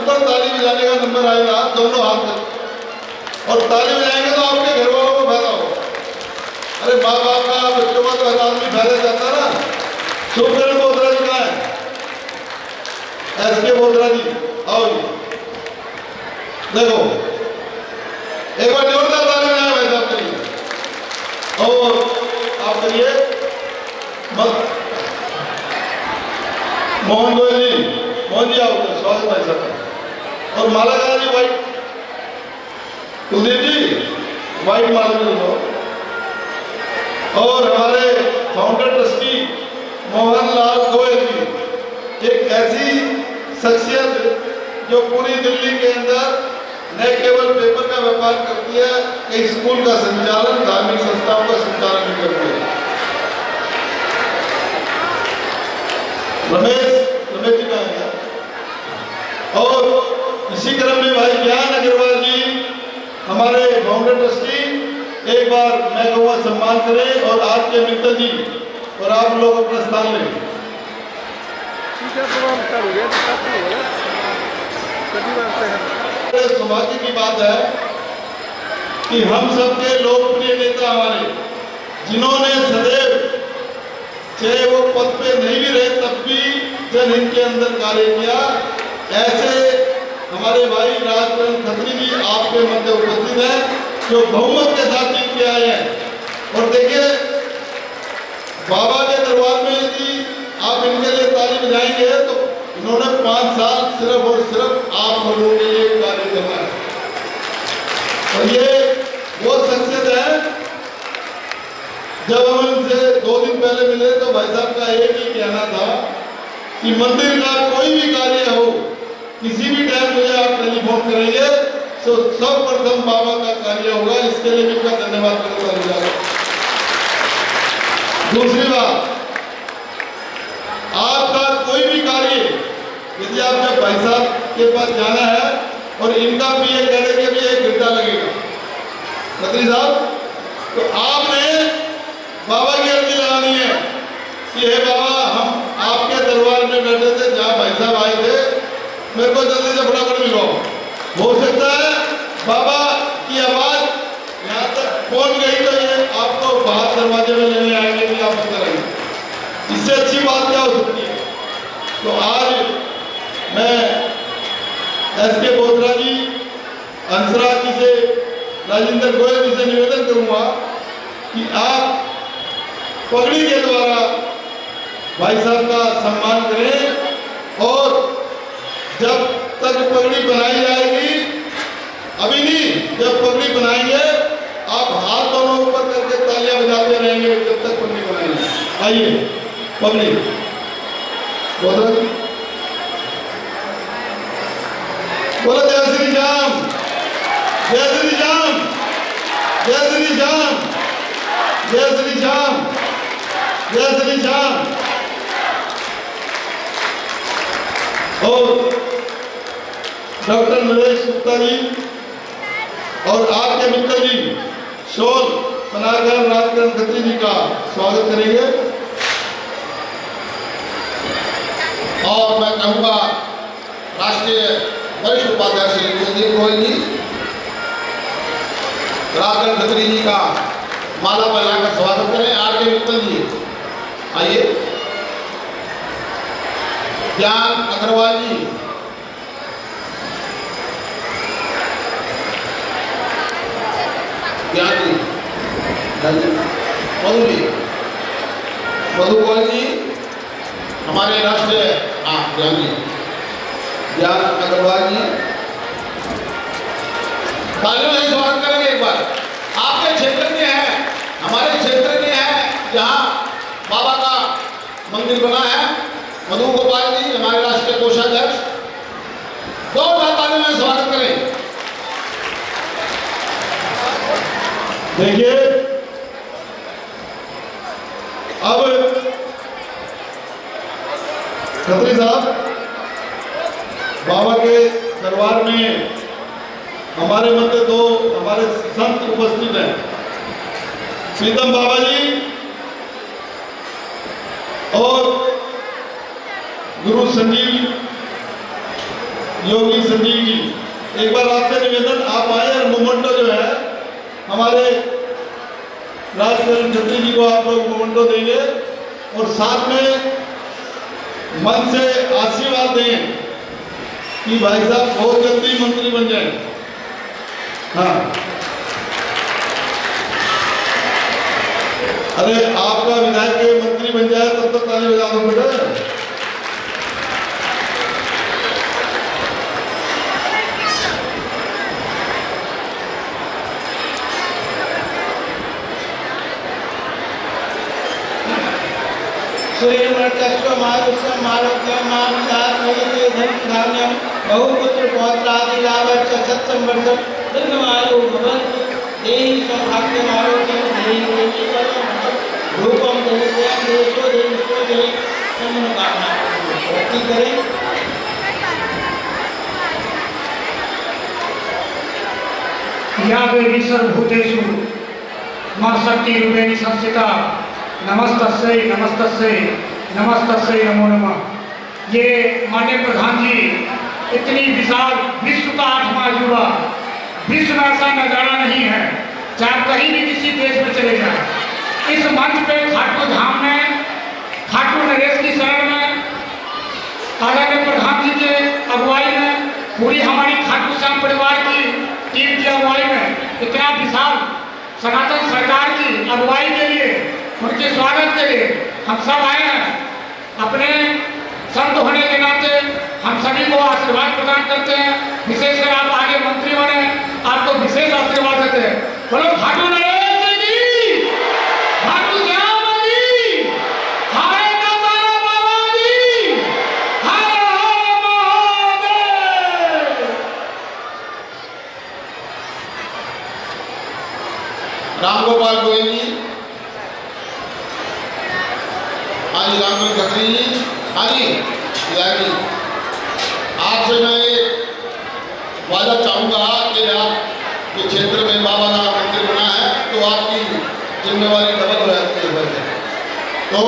ऊपर ताली बजाने का नंबर आएगा, दोनों हाथ कर और ताली बजाएंगे तो आपके घर वालों को फायदा होगा। अरे माँ बाप का बच्चों का तो हर आदमी फायदा चाहता है ना। सुखबीर बोधरा जी कहाँ है? एसके बोधरा जी आओ जी, देखो एक बार जोरदार ताली बजाएं भाई साहब के लिए। और आप करिए मोहन गोयल जी, मोहन जी आओ, स्वागत भाई साहब। और माला करा जी व्हाइट, कुलदीप जी व्हाइट माला में लो। और हमारे फाउंडर ट्रस्टी मोहनलाल गोयल जी, एक ऐसी शख्सियत जो पूरी दिल्ली के अंदर न केवल पेपर का व्यापार करती है, कई स्कूल का संचालन, धार्मिक संस्थाओं का संचालन भी करती है। रमेश जी कहाँ गया? और इसी क्रम में भाई ज्ञान अग्रवाल जी हमारे फाउंडर ट्रस्टी, एक बार मैं कहूँगा सम्मान करें और आपके मित्तर जी और आप लोग अपना स्थान लें। सौभाग्य की बात है कि हम सबके लोकप्रिय नेता हमारे, जिन्होंने सदैव चाहे वो पद पे नहीं भी रहे तब भी जनहित के अंदर कार्य किया, ऐसे हमारे भाई राजकरण खत्री जी आपके मध्य उपस्थित हैं जो बहुमत के साथ जीत के आए हैं। और देखिए बाबा के दरबार में यदि आप इनके लिए ताली बजाएंगे तो इन्होंने 5 साल सिर्फ और सिर्फ आप लोगों के लिए कार्य करना है। और ये वो शख्सियत है, जब हम इनसे 2 दिन पहले मिले तो भाई साहब का एक ही कहना था कि मंदिर का कोई भी कार्य हो, किसी भी टाइम मुझे आप टेलीफोन करेंगे तो सर्वप्रथम बाबा का कार्य होगा। इसके लिए भी उनका धन्यवाद करता हूं। दूसरी बात, आपका कोई भी कार्य यदि आप जब भाई साहब के पास जाना है और इनका भी ये कह रहे कि एक घंटा लगेगा खत्री साहब, तो आपने बाबा की अर्जी लगानी है कि हे बाबा हम आपके दरबार में बैठे थे, जहाँ भाई साहब आए थे, मेरे को जल्दी से फटाफट मिलवाओ। हो सकता है बाबा की आवाज यहाँ तक पहुंच गई तो ये आपको बाहर दरवाजे में लेने आएंगे कि आप अंदर आएंगे। इससे अच्छी बात क्या हो सकती है? तो आज मैं एसके बोधरा जी, हंसराज जी से, राजेंद्र गोयल जी से निवेदन करूंगा कि आप पगड़ी के द्वारा भाई साहब का सम्मान करें। और जब तक पगड़ी बनाई जाएगी, अभी नहीं, जब पगड़ी बनाएंगे आप हाथ दोनों ऊपर करके तालियां बजाते रहेंगे जब तक पगड़ी बनाएंगे। आइए पगड़ी बोलो जय श्री राम, जय श्री राम, जय श्री राम, जय श्री राम, जय श्री राम। और डॉक्टर नरेश गुप्ता जी और आपके मित्र जी शोल बनाकर राजकरण खत्री जी का स्वागत करेंगे। और मैं कहूँगा राष्ट्रीय वरिष्ठ उपाध्यक्ष श्री कुलदीप गोयल जी, राजकरण खत्री जी का माला पहनाकर स्वागत करें। आगे मित्तल जी आइए, ज्ञान अग्रवाल जी, ज्ञान जी, मधु जी, मधु गोयल जी हमारे राष्ट्रीय, ज्ञान जी, ज्ञान अग्रवाल जी, तालियों से स्वागत करेंगे। एक बार आपके क्षेत्र के हैं, हमारे क्षेत्र के हैं जहाँ बाबा का मंदिर बना है, मधु गोपाल जी हमारे राष्ट्रीय कोषाध्यक्ष, दो तालियों में स्वागत करें। देखिए अब खत्री साहब, बाबा के दरबार में हमारे मध्य 2 हमारे संत उपस्थित हैं, प्रीतम बाबा जी और गुरु संजीव योगी संजीव जी, एक बार आपसे निवेदन, आप आए और मोमेंटो जो है हमारे राजकरण छत्री जी को आप लोग मोमेंटो देंगे और साथ में मन से आशीर्वाद दें कि भाई साहब बहुत जल्दी मंत्री बन जाए। हाँ, अरे आपका विधायक के मंत्री बन जाए तब तक ताली बजा दो बेटा। सूर्यमृतस्व मारुष्यं मारुत्यं मामिनाथ मयते धन्यं बहुपुत्र पौत्रादि लाभश्च सत्संवर्धन दीर्घमायु भवन्तु देहि सौभाग्यं आरोग्यं देहि देवी परमं रूपं देवयं देशो देशो देहि मनोकामना पूर्ति करें। या देवी सर्वभूतेषु मां शक्ति रूपेण संस्थिता नमस्तस्यै नमस्तस्यै नमस्तस्यै नमो नमः। ये माननीय प्रधान जी, इतनी विशाल विश्व का 8वां अजूबा, विश्व में ऐसा नजारा नहीं है, चाहे कहीं भी किसी देश में चले जाए। इस मंच पे खाटू धाम में, खाटू नरेश की शरण में, आदरणीय प्रधान जी के अगुवाई में, पूरी हमारी खाटू श्याम परिवार की टीम की अगुवाई में, इतना विशाल सनातन सरकार की अगुवाई के लिए, उनके स्वागत के लिए हम सब आए हैं। अपने संत होने के नाते हम सभी को आशीर्वाद प्रदान करते हैं। विशेषकर आप आगे मंत्री बने, आपको विशेष आशीर्वाद देते हैं। बोलो खाटू नरेश जी, खाटू श्याम जी, हरे दशहरा बाबा जी, हर हर महादेव। रामगोपाल गोयल जी, आज रामगोपाल खत्री जी, आज विधायक जी, आपसे मैं एक वादा चाहूँगा कि आपके क्षेत्र में बाबा का मंदिर बना है तो आपकी जिम्मेवारी डबल हो जाती है। तो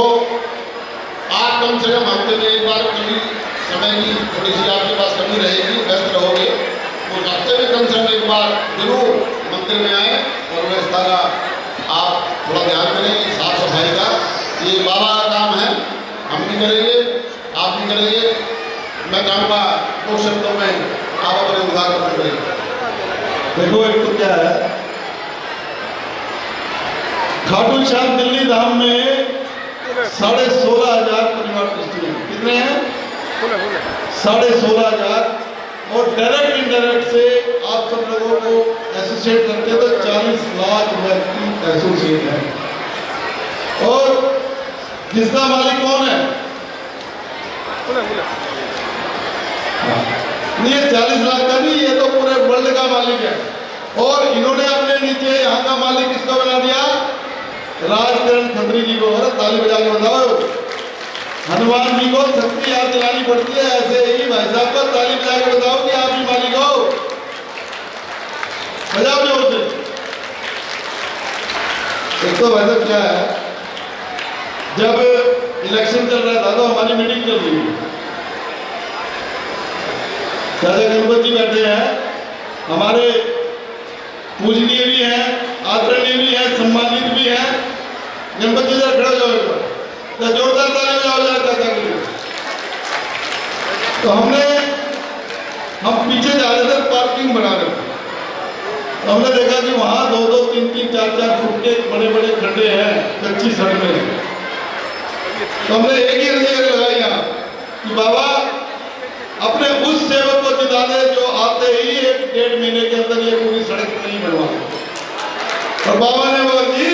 आप कम से कम हफ्ते में एक बार, कभी समय की थोड़ी सी आपके पास कमी रहेगी, व्यस्त रहोगे, तो हफ्ते में कम से कम एक बार जरूर मंदिर में आए और व्यवस्था का आप थोड़ा ध्यान करें, साफ सफाई का। ये बाबा का काम है, हम भी करेंगे, आप भी करेंगे। मैं चाहूँगा दो शब्दों में आप अपने उद्घाटन करेंगे। देखो, एक तो क्या है, खाटू श्याम दिल्ली धाम में 16,500 परिवार दृष्टि हैं। कितने हैं? 16,500 और डायरेक्ट इनडायरेक्ट से आप सब लोगों को एसोसिएट करते हैं तो 40 लाख व्यक्ति एसोसिएट है। और जिसका मालिक कौन है? नहीं, ये 40 लाख का नहीं, ये तो पूरे वर्ल्ड का मालिक है। और इन्होंने अपने नीचे यहाँ का मालिक किसको बना दिया? राजकरण खत्री जी को। अरे ताली बजा के बताओ, हनुमान जी को शक्ति याद दिलानी पड़ती है, ऐसे ही भाई साहब को ताली बजा के बताओ कि आप भी मालिक हो। बजाओ जोर से। एक तो भाई साहब क्या है, जब इलेक्शन चल रहा था तो हमारी मीटिंग चल रही थी, राजा गणपति जी बैठे हैं, हमारे पूजनीय भी हैं, आदरणीय भी हैं, सम्मानित भी हैं। गणपति जी खड़ा हो जाओ एक बार, तो जोरदार ताली बजाओ जरा चाचा के लिए। तो हम पीछे जा रहे थे, पार्किंग बना रहे थे, तो हमने देखा कि वहाँ 2-2, 3-3, 4-4 फुट के बड़े बड़े खड्डे हैं, कच्ची सड़कें। तो हमने एक ही अर्जी लगाई यहाँ कि बाबा अपने उस सेवक को जिता दे जो आते ही 1-1.5 महीने के अंदर ये पूरी सड़क नहीं बनवा। और बाबा ने वो अर्जी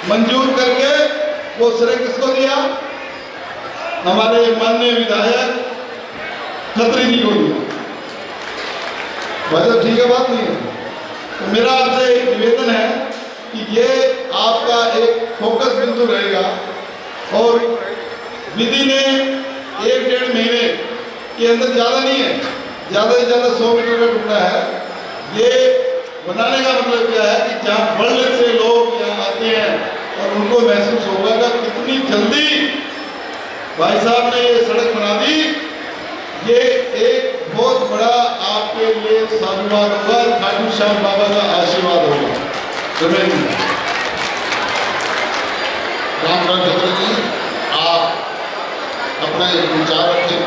मंजूर करके वो सड़क किसको दिया? हमारे माननीय विधायक खत्री जी को दिया। वैसे ठीक है, बात नहीं है। तो मेरा आपसे एक निवेदन है कि ये आपका एक फोकस बिंदु रहेगा और विधि ने 1-1.5 महीने के अंदर, ज़्यादा नहीं है, ज़्यादा से ज़्यादा 100 मीटर का टुकड़ा है। ये बनाने का मतलब क्या है कि जहाँ वर्ल्ड से लोग यहाँ आते हैं और उनको महसूस होगा कि कितनी जल्दी भाई साहब ने ये सड़क बना दी ये एक बहुत बड़ा आपके लिए साधुवाद होगा, खाटू श्याम बाबा का आशीर्वाद होगा। रामचंद्र छत्र जी, आप अपने विचार रखें।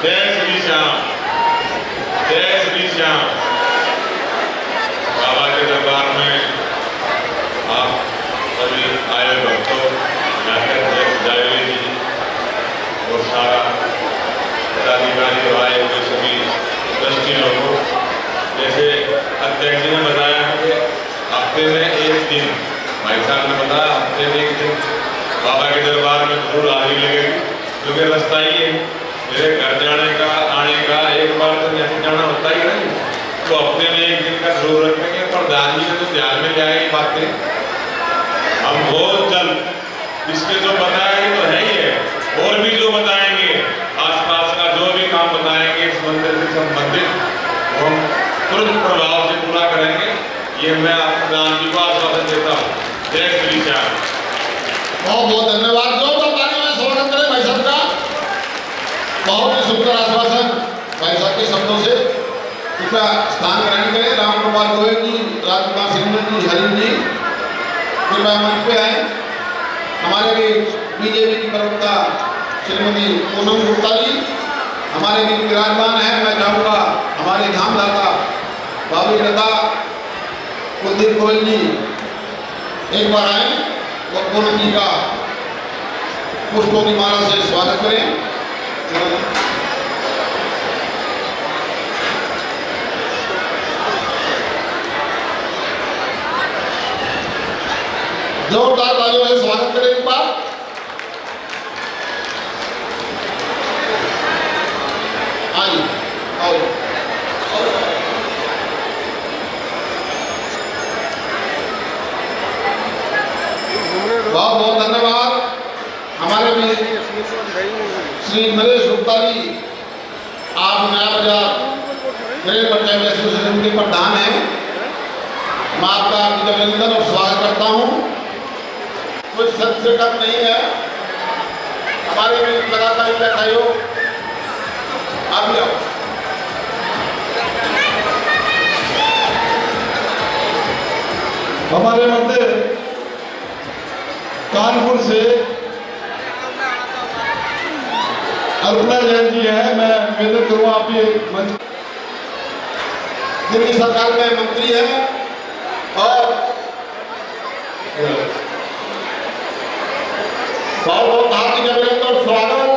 जय श्री श्याम, जय श्री श्याम। बाबा के दरबार में आप सभी आए भक्तों, जायली जी और सारा पदाधिकारी आए हुए सभी ट्रस्टी लोगों, जैसे अध्यक्ष जी ने बताया है कि हफ्ते में एक दिन, भाई साहब ने बताया हफ्ते में एक दिन बाबा के दरबार में जरूर हाजिरी लगेगी, क्योंकि रास्ता ही है मेरे घर जाने का आने का, एक बार तो नहीं जाना होता ही नहीं, तो हफ्ते में एक दिन का जरूर रखेंगे। प्रधान जी ने तो ध्यान में लिया ये बातें, हम बहुत जल्द इसके जो बताएंगे तो है ही है, और भी जो बताएंगे आसपास का जो भी काम बताएंगे इस मंदिर से संबंधित, वो हम तुरंत प्रभाव से पूरा करेंगे। ये मैं आप प्रधान जी को आश्वासन देता हूँ। जय श्री श्याम। बहुत बहुत धन्यवाद। जो बताने में स्वागत करें भाई साहब का। बहुत ही सुंदर आश्वासन भाई साहब के शब्दों से। कृपया स्थान ग्रहण करें। राम कुमार गोयल जी, राजकुमार सिंह जी, हरिम जी कृपया मंच पे आए। हमारे बीच बीजेपी की प्रवक्ता श्रीमती पूनम गुप्ता जी हमारे बीच विराजमान है। मैं चाहूँगा हमारे धामदाता बाबू नेता कुलदीप गोयल जी एक बार आए और पूनम जी का पुष्पों की माला से स्वागत करें। जोरदार तालियों से स्वागत करें एक बार। आइए, आओ। बहुत बहुत धन्यवाद। हमारे भी श्री नरेश गुप्ता जी, आप नया बाजार मेरे पंचायत एसोसिएशन के प्रधान हैं। मैं आपका अभिनंदन और स्वागत करता हूँ। कुछ सच से कम नहीं है, हमारे भी लगातार ही बैठाई हो। आप भी आओ। हमारे मंदिर कानपुर से अल्पना जैन जी है, मैं निवेदन करूँ आप ये मंच। दिल्ली सरकार में मंत्री है और बहुत बहुत हार्दिक अभिनंदन और स्वागत।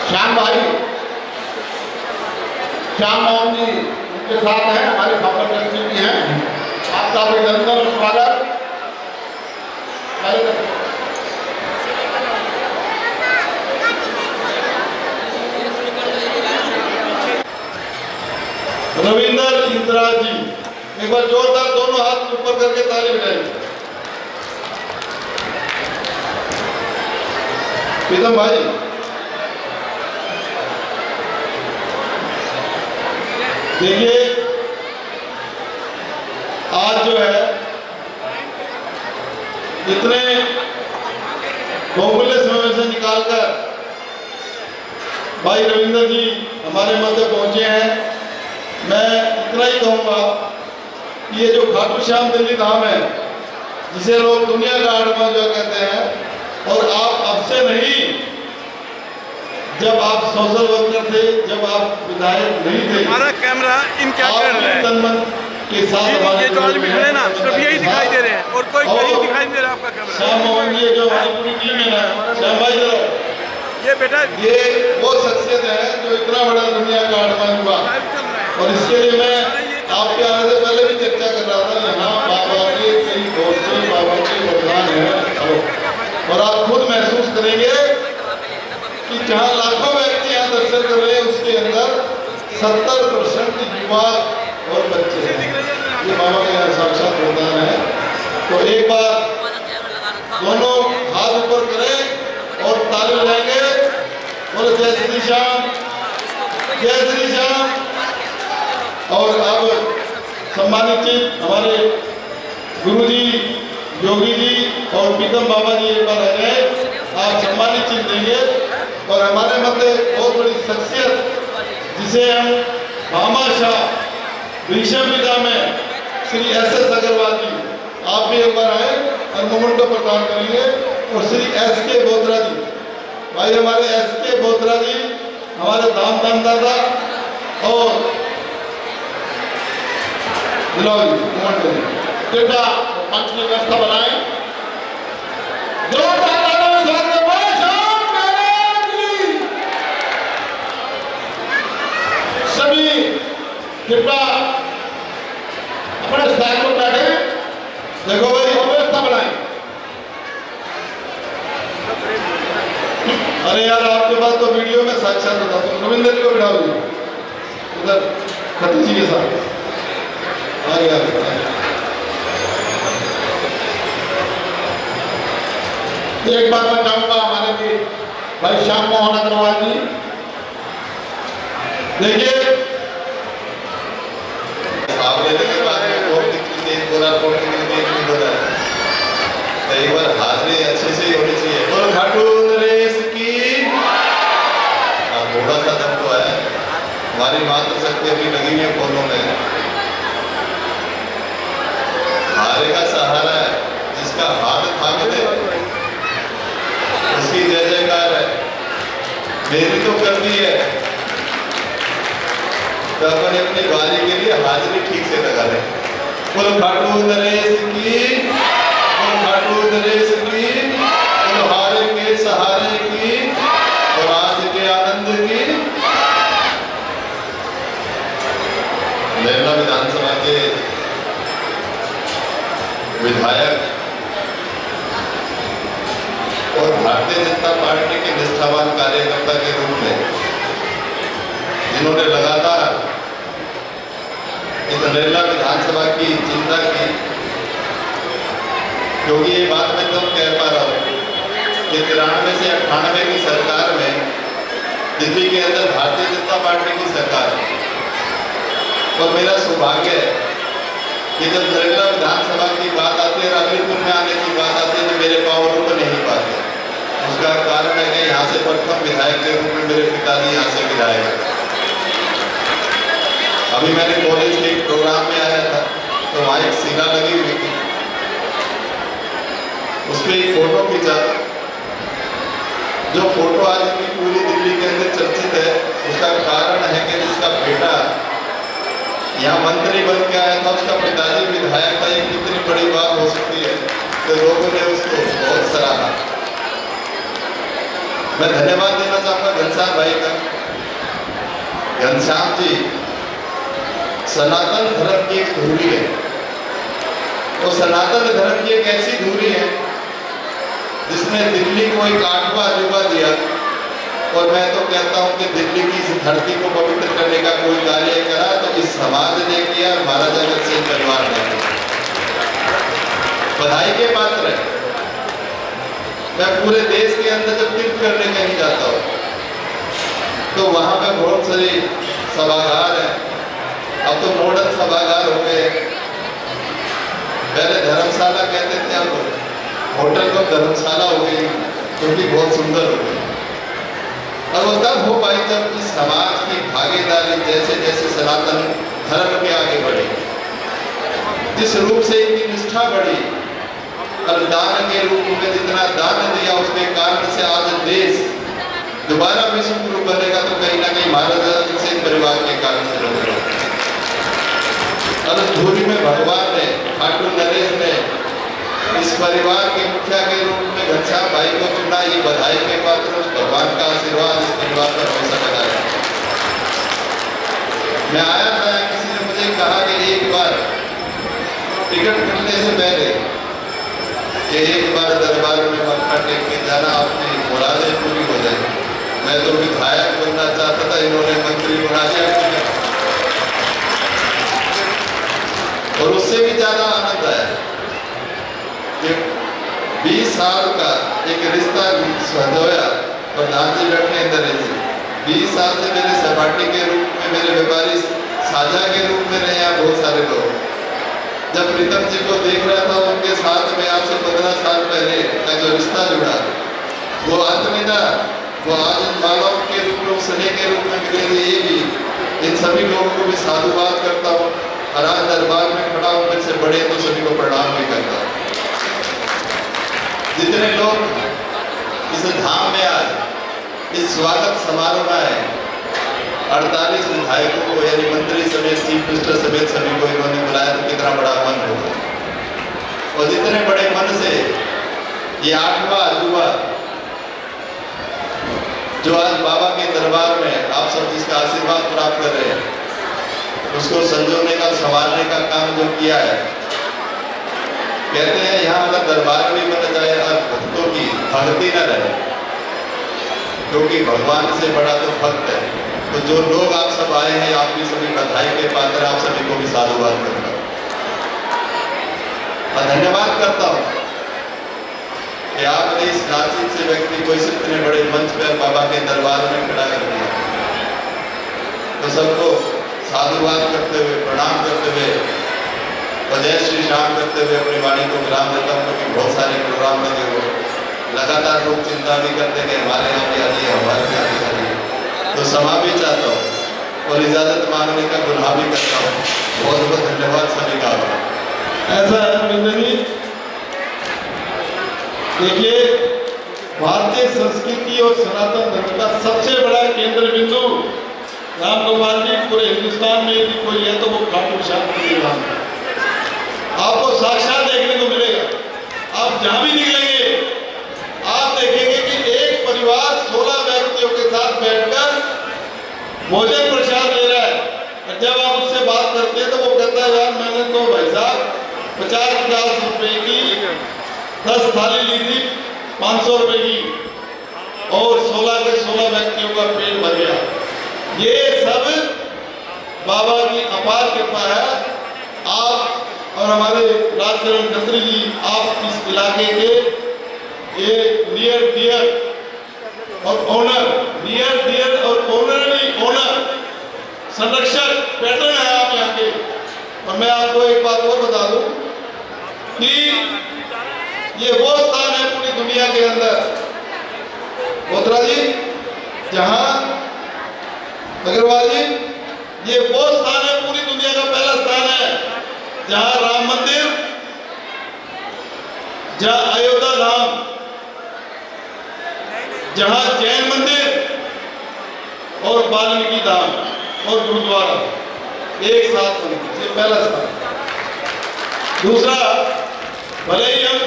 श्याम भाई, श्याम मोहन जी उनके साथ हैं, हमारे फाउंडर ट्रस्टी भी हैं। आपका अभिनंदन और स्वागत। रविंदर इंदिरा जी, एक बार जोरदार दोनों हाथ ऊपर करके ताली बजाइए। प्रीतम भाई, देखिए आज जो है इतने बहुमूल्य समय से निकालकर भाई रविंदर जी हमारे मध्य पहुंचे हैं। मैं इतना ही कहूँगा कि ये जो खाटू श्याम दिल्ली धाम है, जिसे लोग दुनिया का आठवां जो कहते हैं, और आप अब से नहीं, जब आप सोशल वर्कर थे, जब आप विधायक नहीं थे, हमारा कैमरा इन क्या कर रहा है? तन मन के साथ ये जो आदमी खड़े ना सिर्फ यही दिखाई दे रहे हैं और कोई नहीं दिखाई नहीं दे रहा आपका कैमरा। श्याम मोहन जी जो हमारी पूरी टीम है ना, श्याम भाई जरा, ये बेटा ये वो शख्सियत है जो इतना बड़ा दुनिया का आठवां हुआ, और इसके लिए मैं आपके आने से पहले भी चर्चा कर रहा था। यहाँ बाबा के कई दोस्तों, बाबा के वरदान है, और आप खुद महसूस करेंगे कि जहाँ लाखों व्यक्ति यहाँ दर्शन कर रहे हैं, उसके अंदर 70% युवा और बच्चे हैं। ये बाबा का यहाँ साक्षात वरदान है। तो एक बार दोनों हाथ ऊपर करें और ताली बजाएंगे। बोलो जय श्री श्याम, जय श्री श्याम। और अब सम्मानित चित्त हमारे गुरुजी योगी जी और प्रीतम बाबा जी एक बार आ जाए, आप सम्मानित चिन्ह देंगे। और हमारे मध्य बहुत बड़ी शख्सियत जिसे हम भामाशाह ऋषभ विदा में श्री SS अग्रवाल जी, आप भी एक बार आए और मोमेंटो प्रदान करेंगे। और श्री SK बोत्रा जी, भाई हमारे SK बोत्रा जी हमारे दाम दादा और दिलाओ जी मोमेंटो कृपया मंच की व्यवस्था बनाएं। जोरदार तालियों से स्वागत करें। बोलो श्याम महाराज की। सभी कृपया अपने स्थान पर बैठे। देखो भाई, व्यवस्था बनाएं। अरे यार आपके पास तो वीडियो में साक्षात होता, तो रविंद्र जी को बिठाओ जी उधर खती जी के साथ। आगे आगे एक बार मैं चाहूंगा हमारे भी भाई श्याम मोहन अग्रवाल जी, देखिए के बाद में कोर्ट कितनी तेज बोला, कोर्ट कितनी तेज नहीं बोला, तो एक बार हाजिरी अच्छे से ही होनी चाहिए। बोल खाटू नरेश की। थोड़ा सा दम तो है, हमारी मातृशक्ति अभी लगी हुई है फोनों में। हारे का सहारा है, जिसका हाथ थामे दे उसकी जय जयकार है। मेरी तो करनी है, तो अपन अपनी बारी के लिए हाजिरी ठीक से लगा लें। बोलो खाटू नरेश की, बोलो खाटू नरेश की, बोलो हारे के सहारे की और आज के आनंद की। लहला विधानसभा के विधायक और भारतीय जनता पार्टी के निष्ठावान कार्यकर्ता के रूप में जिन्होंने लगातार इस नरेला विधानसभा की चिंता की, क्योंकि ये बात मैं तब कह पा रहा हूँ कि 93 से 98 की सरकार में दिल्ली के अंदर भारतीय जनता पार्टी की सरकार है। और मेरा सौभाग्य है कि जब नरेला विधानसभा की बात आती है, रामीरपुर में आने की बात आती है, तो मेरे पाँव रुक नहीं पाते। उसका कारण है कि यहाँ से प्रथम विधायक के रूप में मेरे पिताजी यहाँ से विधायक हैं। अभी मैंने कॉलेज के एक प्रोग्राम में आया था, तो वहाँ एक सीना लगी हुई थी, उस पर एक फोटो खींचा। जो फोटो आज भी पूरी दिल्ली के अंदर चर्चित है, उसका कारण है कि जिसका बेटा यहाँ मंत्री बन के आया था, उसका पिताजी विधायक था। ये कितनी बड़ी बात हो सकती है, तो लोगों ने उसको बहुत सराहा। मैं धन्यवाद देना चाहूंगा घनश्याम भाई का। घनश्याम जी सनातन धर्म की एक धुरी है, और सनातन धर्म की एक ऐसी धुरी है जिसने दिल्ली को एक 8वां अजूबा दिया। और मैं तो कहता हूं कि दिल्ली की इस धरती को पवित्र करने का कोई कार्य करा तो इस समाज ने किया, महाराजा अग्रसेन सिंह परिवार ने किया। बधाई के पात्र है। मैं पूरे देश के अंदर जब तीर्थ करने कहीं जाता हूँ तो वहां पे बहुत सारे सभागार हैं। अब तो मॉडर्न सभागार हो गए, पहले धर्मशाला कहते थे, अब होटल को धर्मशाला हो गई, जो कि बहुत सुंदर हो गई। और वो तब हो पाई जब इस समाज की भागीदारी जैसे जैसे सनातन धर्म के आगे बढ़ी, जिस रूप से इनकी निष्ठा बढ़ी, और दान के रूप में जितना दान दिया उसके कारण से आज देश दोबारा विश्व गुरु बनेगा, तो कहीं ना कहीं महाराजा अग्रसेन सिंह परिवार के कारण से बनेगा। और उस धूरी में भगवान ने, खाटू नरेश ने इस परिवार के मुखिया के रूप में घनश्याम भाई को चुना। ये बधाई के पात्र, उस भगवान का आशीर्वाद इस परिवार पर हमेशा बना रहे। मैं आया था, किसी ने मुझे कहा कि एक बार टिकट मिलने से पहले कि एक बार दरबार में मत्था टेक के जाना, आपकी मुरादें पूरी हो जाए। मैं तो विधायक बनना चाहता था, इन्होंने मंत्री बना दिया। और उससे भी ज्यादा आनंद आया कि 20 साल का एक रिश्ता सजोया प्रधान जी बैठे अंदर 20 साल से मेरे सहपाठी के रूप में, मेरे व्यापारी साझा के रूप में रहे हैं बहुत सारे लोग। जब प्रीतम जी को देख रहा था उनके साथ में आज से 15 साल पहले का जो रिश्ता जुड़ा वो अंत में था, वो आज माँ बाप के रूप में स्नेह के रूप में मिले थे। ये भी इन सभी लोगों को भी साधुवाद करता हूँ और आज दरबार में खड़ा होकर से बड़े तो सभी को प्रणाम भी करता हूँ। जितने लोग इस धाम में आज इस स्वागत समारोह में आए, 48 विधायकों को यानी मंत्री समेत चीफ मिनिस्टर समेत सभी को इन्होंने बुलाया, तो कितना बड़ा मन होगा। और जितने बड़े मन से ये 8वां अजूबा जो आज बाबा के दरबार में आप सब जिसका आशीर्वाद प्राप्त कर रहे हैं, उसको संजोने का संभालने का काम जो किया है, कहते हैं यहाँ अगर दरबार भी बन जाए और भक्तों की भक्ति न रहे, क्योंकि भगवान से बड़ा तो भक्त है। तो जो लोग आप सब आए हैं, आप भी सभी बधाई के पात्र, आप सभी को भी साधुवाद करता हूँ और धन्यवाद करता हूँ कि आपने इस नासिक से व्यक्ति को इस इतने बड़े मंच पर बाबा के दरबार में खड़ा कर दिया। तो सबको साधुवाद करते हुए, प्रणाम करते हुए और जय श्री राम करते हुए अपनी वाणी को विराम देता हूँ, क्योंकि बहुत सारे प्रोग्राम लगे हुए, लगातार लोग चिंता भी करते कि हमारे यहाँ भी आ रही है, हमारे यहाँ भी आ रही है। तो क्षमा भी चाहता हूँ और इजाजत मांगने का गुनाह भी करता हूँ। बहुत बहुत धन्यवाद सभी का। ऐसा है रविंद्र जी, देखिए भारतीय संस्कृति और सनातन धर्म का सबसे बड़ा केंद्र बिंदु राम भगवान जी पूरे हिंदुस्तान में यदि कोई है तो वो खाटू श्याम जी राम है। आपको साक्षात देखने को मिलेगा। आप जहां भी निकलेंगे आप देखेंगे कि एक परिवार 16 व्यक्तियों के साथ बैठकर भोजन प्रसाद ले रहा है। और जब आप उससे बात करते हैं तो वो कहता है यार मैंने तो भाई साहब 50-50 रुपए की 10 थाली ली थी 500 रुपए की और 16 के 16 व्यक्तियों का पेट भर गया। ये सब बाबा की अपार कृपा है। आप और हमारे राजकरण खत्री जी, आप इस इलाके के ये नियर डियर और ओनर, नियर डियर और ऑनरली ओनर, संरक्षक पैटर्न है आप यहाँ के। और मैं आपको एक बात और बता दूं कि ये वो स्थान है पूरी दुनिया के अंदर, बोत्रा जी, जहां अग्रवाल जी, ये वो स्थान है पूरी दुनिया का पहला स्थान है जहां राम मंदिर, जहां अयोध्या धाम, जहां जैन मंदिर और वाल्मीकि धाम और गुरुद्वारा एक साथ बने। ये पहला स्थान। दूसरा, भले ही हम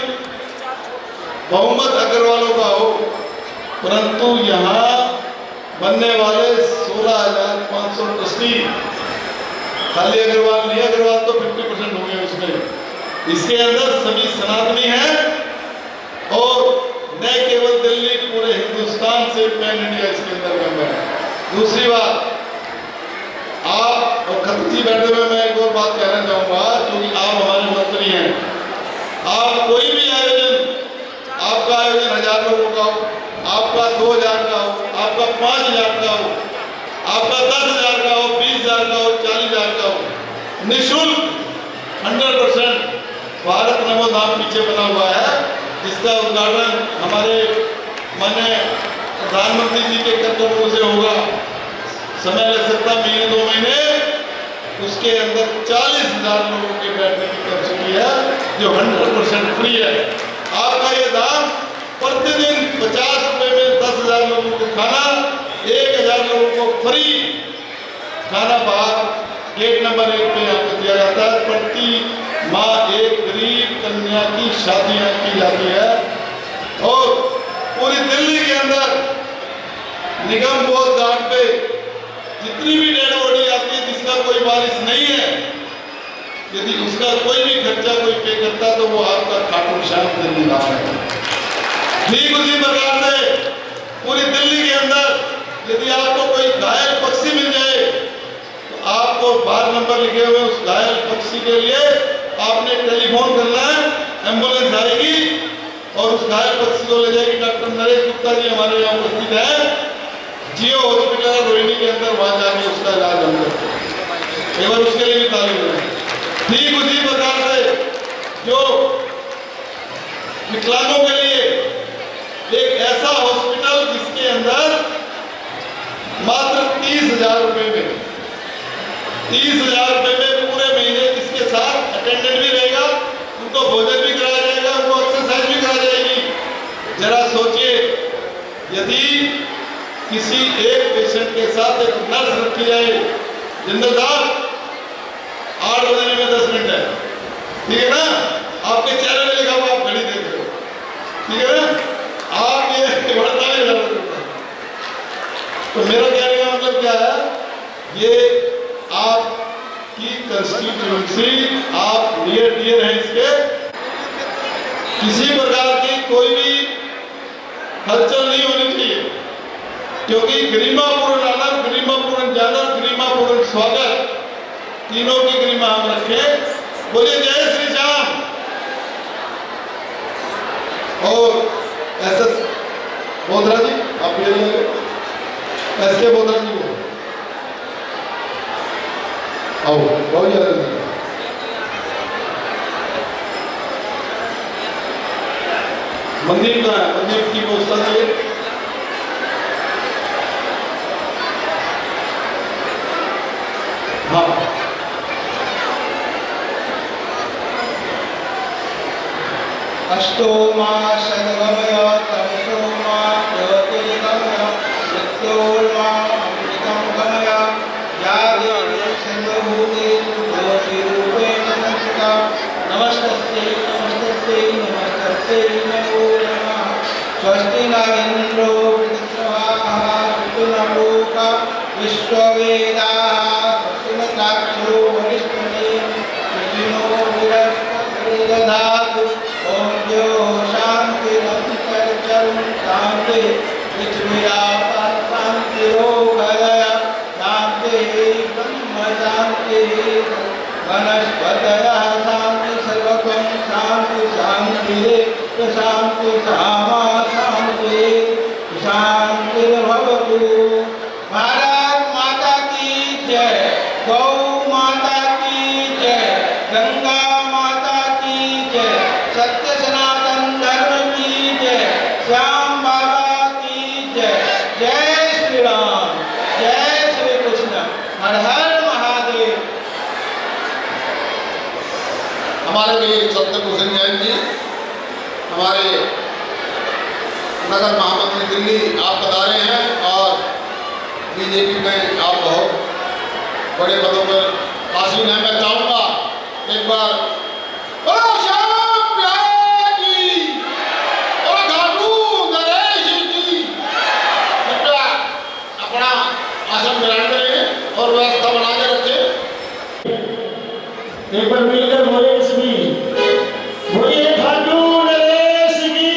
बहुमत अग्रवालों का हो, परंतु यहाँ बनने वाले 16,500 ट्रस्टी, खाली अग्रवाल नहीं, अग्रवाल तो 50% हो गए उसमें। इसके अंदर सभी सनातनी हैं और न केवल दिल्ली, पूरे हिंदुस्तान से पैन इंडिया इसके अंदर मेंबर है। दूसरी बात, आप और खत्री बैठे हुए मैं एक और बात कहना चाहूंगा, क्योंकि आप हमारे मंत्री हैं। आप कोई भी आयोजन, आपका आयोजन 1000 लोगों का हो, आपका 2000 का हो, आपका 5000 का हो, आपका 10,000 का हो, 20,000 का हो, 40,000 का हो, निःशुल्क 100% भारत नमो धाम पीछे बना हुआ है, जिसका उद्घाटन हमारे माननीय प्रधानमंत्री जी के कर्तव्यों से होगा। समय लग सकता महीने 2 महीने, उसके अंदर 40,000 लोगों के बैठने की कैपेसिटी है, जो 100% फ्री है। आपका ये दाम प्रतिदिन 50 रुपए में 10,000 लोगों को खाना, 1,000 लोगों को फ्री खाना बाहर गेट नंबर 1 पे यहाँ पे दिया जाता है। प्रति माह एक गरीब कन्या की शादियाँ की जाती है। और पूरी दिल्ली के अंदर निगम बोध घाट पे जितनी भी डेड बॉडी आती है जिसका कोई वारिस नहीं है, यदि उसका कोई भी खर्चा कोई पे करता तो वो आपका खाटू श्याम दिल्ली नाम है। ठीक उसी प्रकार से पूरी दिल्ली के अंदर यदि आपको कोई घायल पक्षी मिल जाए तो आपको 12 नंबर लिखे हुए उस घायल पक्षी के लिए आपने टेलीफोन करना है, एम्बुलेंस आएगी और उस घायल पक्षी को ले जाएगी। डॉक्टर नरेश गुप्ता जी हमारे यहाँ उपस्थित है, जियो हॉस्पिटल रोहिणी के अंदर, वहां जाके उसका इलाज हम करते हैं। एक बार उसके लिए भी ताली बजाएं। ठीक उसी प्रकार से जो विकलांगों के लिए एक ऐसा हॉस्पिटल जिसके अंदर मात्र 30,000 रुपए में 30,000 रुपए में पूरे महीने इसके साथ अटेंडेंट भी रहेगा, उनको भोजन भी कराया जाएगा, उनको एक्सरसाइज भी कराई जाएगी। जरा सोचिए, यदि किसी एक पेशेंट के साथ एक नर्स रखी जाए, जिंदल साहब 8 बजने में 10 मिनट है, ठीक है ना? आपके चेहरे में लिखा हुआ, आप घड़ी देख रहे हो, ठीक है ना? आप ये बढ़ता नहीं रहा। तो मेरा कहने का मतलब क्या है, ये आपकी कंस्टिट्यूंसी, आप नियर डियर हैं इसके, किसी प्रकार की कोई भी हलचल नहीं होनी चाहिए, क्योंकि गरिमापूर्ण आनंद, गरिमापूर्ण जानन, गरिमापूर्ण स्वागत, तीनों की गरिमा हम रखें। बोलिए जय श्री श्याम। और ऐसा बोधरा जी आप ऐसे बोधरा जी को आओ, बहुत ज्यादा मंदिर का है, मंदिर की व्यवस्था है। हाँ, अष्टो मा सद्गमय तमसो मा ज्योतिर्गमय मृत्योर्मा अमृतं गमय या देवी सर्वभूतेषु ज्योतिरूपेण संस्थिता नमस्तस्यै नमस्तस्यै नमस्तस्यै नमो नमः। स्वस्ति न इन्द्रो वृद्धश्रवाः ऋतुनलोका विश्ववेदाः स्वस्ति न साक्षरो वरिष्ठनेमिः सुखिनो बृहस्पतिर्दधातु। ओम जो शांतिरंतरिक्षं शांति पृथ्वीरापः शान्तिरोगदय शांति ब्रह्म शांति वनस्पतयः शांति सर्वगं शांति शांतिरेव शांति सामा शांति शांतिर्भवतु। भारत माता की जय, गौ माता की जय, गंगा माता की जय, सत्य सनातन धर्म की जय, श्याम बाबा की जय। जय श्री राम, जय श्री कृष्ण, हर हर महादेव। हमारे लिए सत्यभूषण जैन जी, हमारे नगर महामंत्री दिल्ली आप पधारे हैं और बीजेपी में आप बहुत बड़े पदों पर आसीन हैं। मैं चाहूँगा एक बार बोलो श्याम प्यारे की, बोलो घाटू नरेश की, कृपया अपना आसन ग्रहण करें और व्यवस्था बना के रखें। एक बार मिलकर बोले इसमें, बोलिए घाटू नरेश की,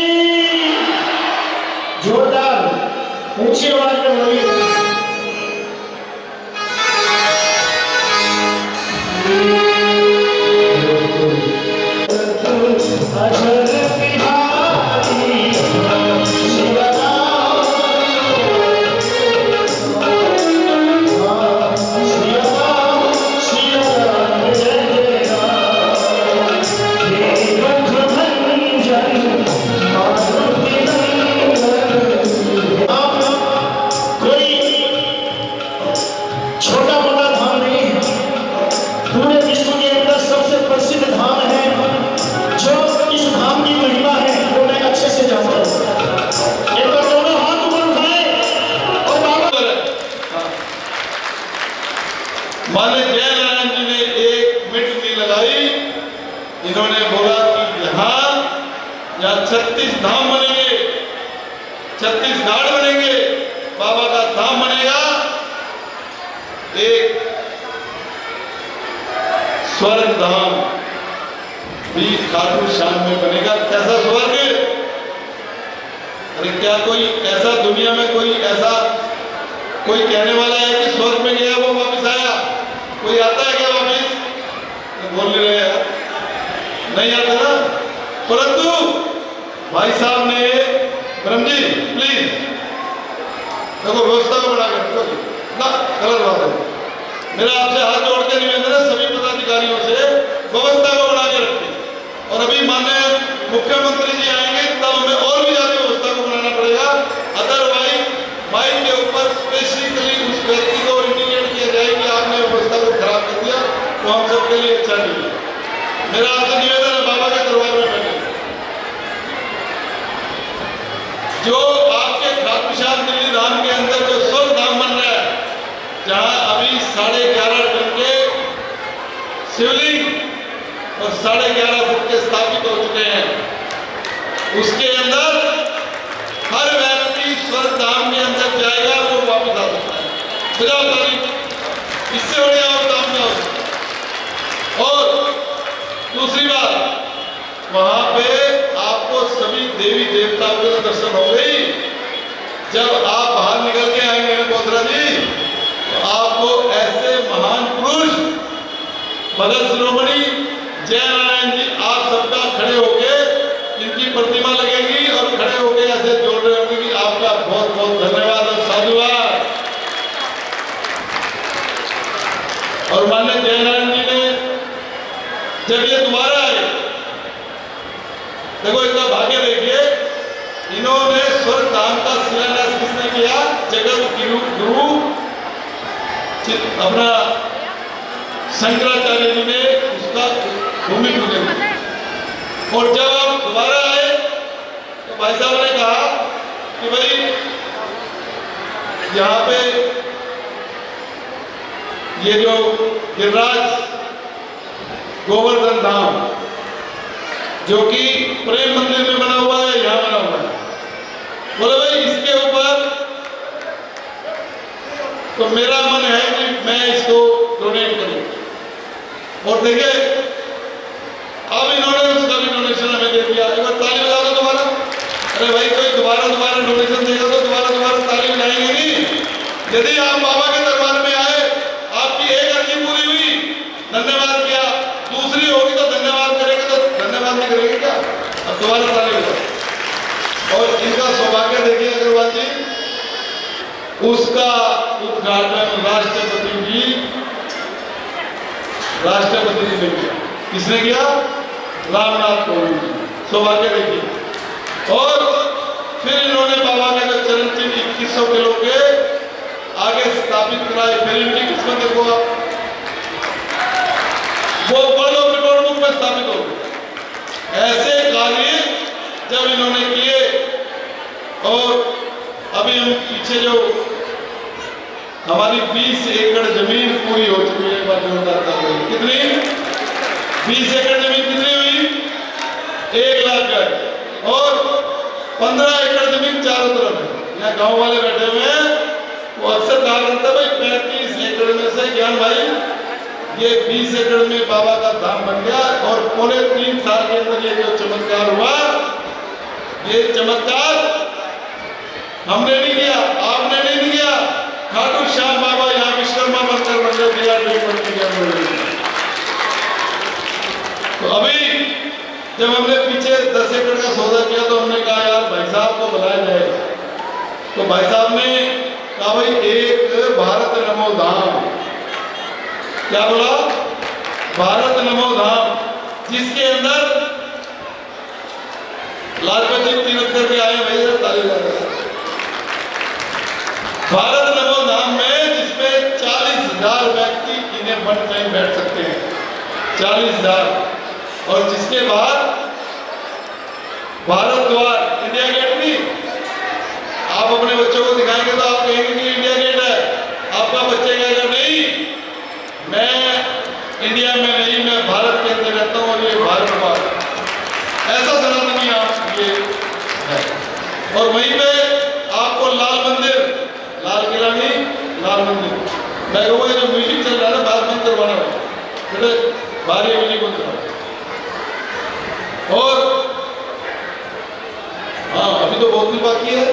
जोरदार ऊंची आवाज में बोलिए। माने जयनारायण जी ने एक मिनट नहीं लगाई, इन्होंने बोला कि यहाँ 36 धाम बनेंगे, 36 घाट बनेंगे, बाबा का धाम बनेगा, एक स्वर्ग धाम भी खाटू श्याम में बनेगा। कैसा स्वर्ग? अरे क्या कोई ऐसा दुनिया में कोई ऐसा कोई कहने वाला है कि स्वर्ग में गया वो वापस आया? कोई आता है क्या वापस? तो बोल नहीं रहे यार, नहीं आता ना। परंतु भाई साहब ने, ब्रह्म जी प्लीज देखो व्यवस्था को बढ़ा कर ना, गलत बात है। मेरा आपसे हाथ जोड़ के निवेदन है सभी पदाधिकारियों से व्यवस्था को बना के रखें। और अभी माननीय मुख्यमंत्री जी आएंगे तब हमें और भी ज्यादा व्यवस्था को बनाना पड़ेगा। अदरवाइज माइक के ऊपर स्पेसिफिकली उस व्यक्ति को इंडिकेट किया जाए कि आपने व्यवस्था को खराब कर दिया, तो हम सबके लिए अच्छा नहीं है। मेरा आपसे निवेदन है बाबा के दरबार में बैठे जो आपके खाटू श्याम दिल्ली धाम के अंदर जो स्वर्ग धाम बन रहा है, जहां अभी 11.5 टन के शिवलिंग और 11.5 फुट के स्थापित हो चुके हैं, उसके अंदर हर व्यक्ति स्वर्ग धाम के अंदर जाएगा, वो वापस आ सकता है। बजाओ ताली, इससे बढ़िया और काम ना हो। और दूसरी बात, वहां पे आपको सभी देवी देवताओं के दर्शन हो गई। जब आप बाहर निकल के आएंगे ना बोधरा जी, तो आपको ऐसे महान पुरुष भगत शिरोमणि जयनारायण जी आप सबका खड़े होके इनकी प्रतिमा लगेगी और खड़े होके ऐसे जोड़ रहे होंगे कि आपका बहुत बहुत धन्यवाद और साधुवाद। और माननीय जयनारायण जी ने जब ये दोबारा आए, देखो इनका भाग्य देखिए, इन्होंने स्वर्ग धाम का शिलान्यास किसने किया? जगत गुरु अपना शंकराचार्य जी ने उसका भूमि पूजन किया। और जब हम दोबारा आए तो भाई साहब ने कहा कि भाई यहाँ पे ये जो गिरिराज गोवर्धन धाम जो कि प्रेम मंदिर में बना हुआ है, यहाँ बना हुआ है, बोले भाई इसके ऊपर तो मेरा मन है कि मैं इसको डोनेट करूं। और देखिए अब इन्होंने उसका भी डोनेशन हमें दे दिया। एक बार ताली बजा दो दोबारा। अरे भाई कोई दोबारा डोनेशन देगा तो दोबारा ताली बजाएंगे नहीं। यदि आप बाबा के दरबार में आए, आपकी एक अर्जी पूरी हुई, धन्यवाद किया, दूसरी होगी तो धन्यवाद करेंगे, तो धन्यवाद नहीं करेंगे क्या? अब दोबारा ताली बजाओ। और इनका सौभाग्य देखिए अग्रवाल जी, उसका उद्घाटन राष्ट्रपति जी ने किया। किसने किया? रामनाथ कोविंद जी। सौभाग्य देखिए। और फिर इन्होंने बाबा के जो चरण चिन्ह 2100 किलो के आगे स्थापित कराए। फिर इनकी किस्मत देखो आप, वो वर्ल्ड रिकॉर्ड बुक में स्थापित हो गए। ऐसे कार्य जब इन्होंने किए, और अभी हम पीछे जो हमारी 20 एकड़ जमीन पूरी हो चुकी है, एक बार जोरदार ताली। कितनी? 20 एकड़ जमीन कितनी हुई? 1 लाख गज। और 15 एकड़ जमीन चारों तरफ है। यहाँ गांव वाले बैठे हुए हैं, वो अक्सर कहा करता है भाई 35 एकड़ में से ज्ञान भाई ये 20 एकड़ में बाबा का धाम बन गया। और पौने 3 साल के अंदर ये जो चमत्कार हुआ, ये चमत्कार हमने नहीं किया, आपने नहीं किया, खाटू श्याम बाबा यहाँ विश्वकर्मा बनकर बन गए। तो अभी जब हमने पीछे 10 एकड़ का सौदा किया तो हमने कहा यार भाई साहब को बुलाया जाएगा। तो भाई साहब ने कहा भाई एक भारत नमो धाम, क्या बोला? भारत नमो धाम, जिसके अंदर लाजपत जी तीरथ करके आए भैया, ताली लगा। भारत नमो धाम में जिसमें 40,000 व्यक्ति इन्हें वन टाइम बैठ सकते हैं, 40,000। और जिसके बाद भारत द्वार, इंडिया गेट भी आप अपने बच्चों को दिखाएंगे तो आप कहेंगे कि इंडिया गेट है, आपका बच्चे कहेगा नहीं मैं इंडिया में नहीं, मैं भारत के अंदर रहता हूँ और ये भारत द्वार, ऐसा सनातनी आप ये है। और वहीं पे आपको लाल मंदिर, लाल किला नहीं, लाल मंदिर, मैं कहूँगा जो म्यूजिक चल रहा है ना, बाहर बंद करवाना है बेटे, बाहर ये म्यूजिक बंद करवाना। और हाँ अभी तो बहुत भी बाकी है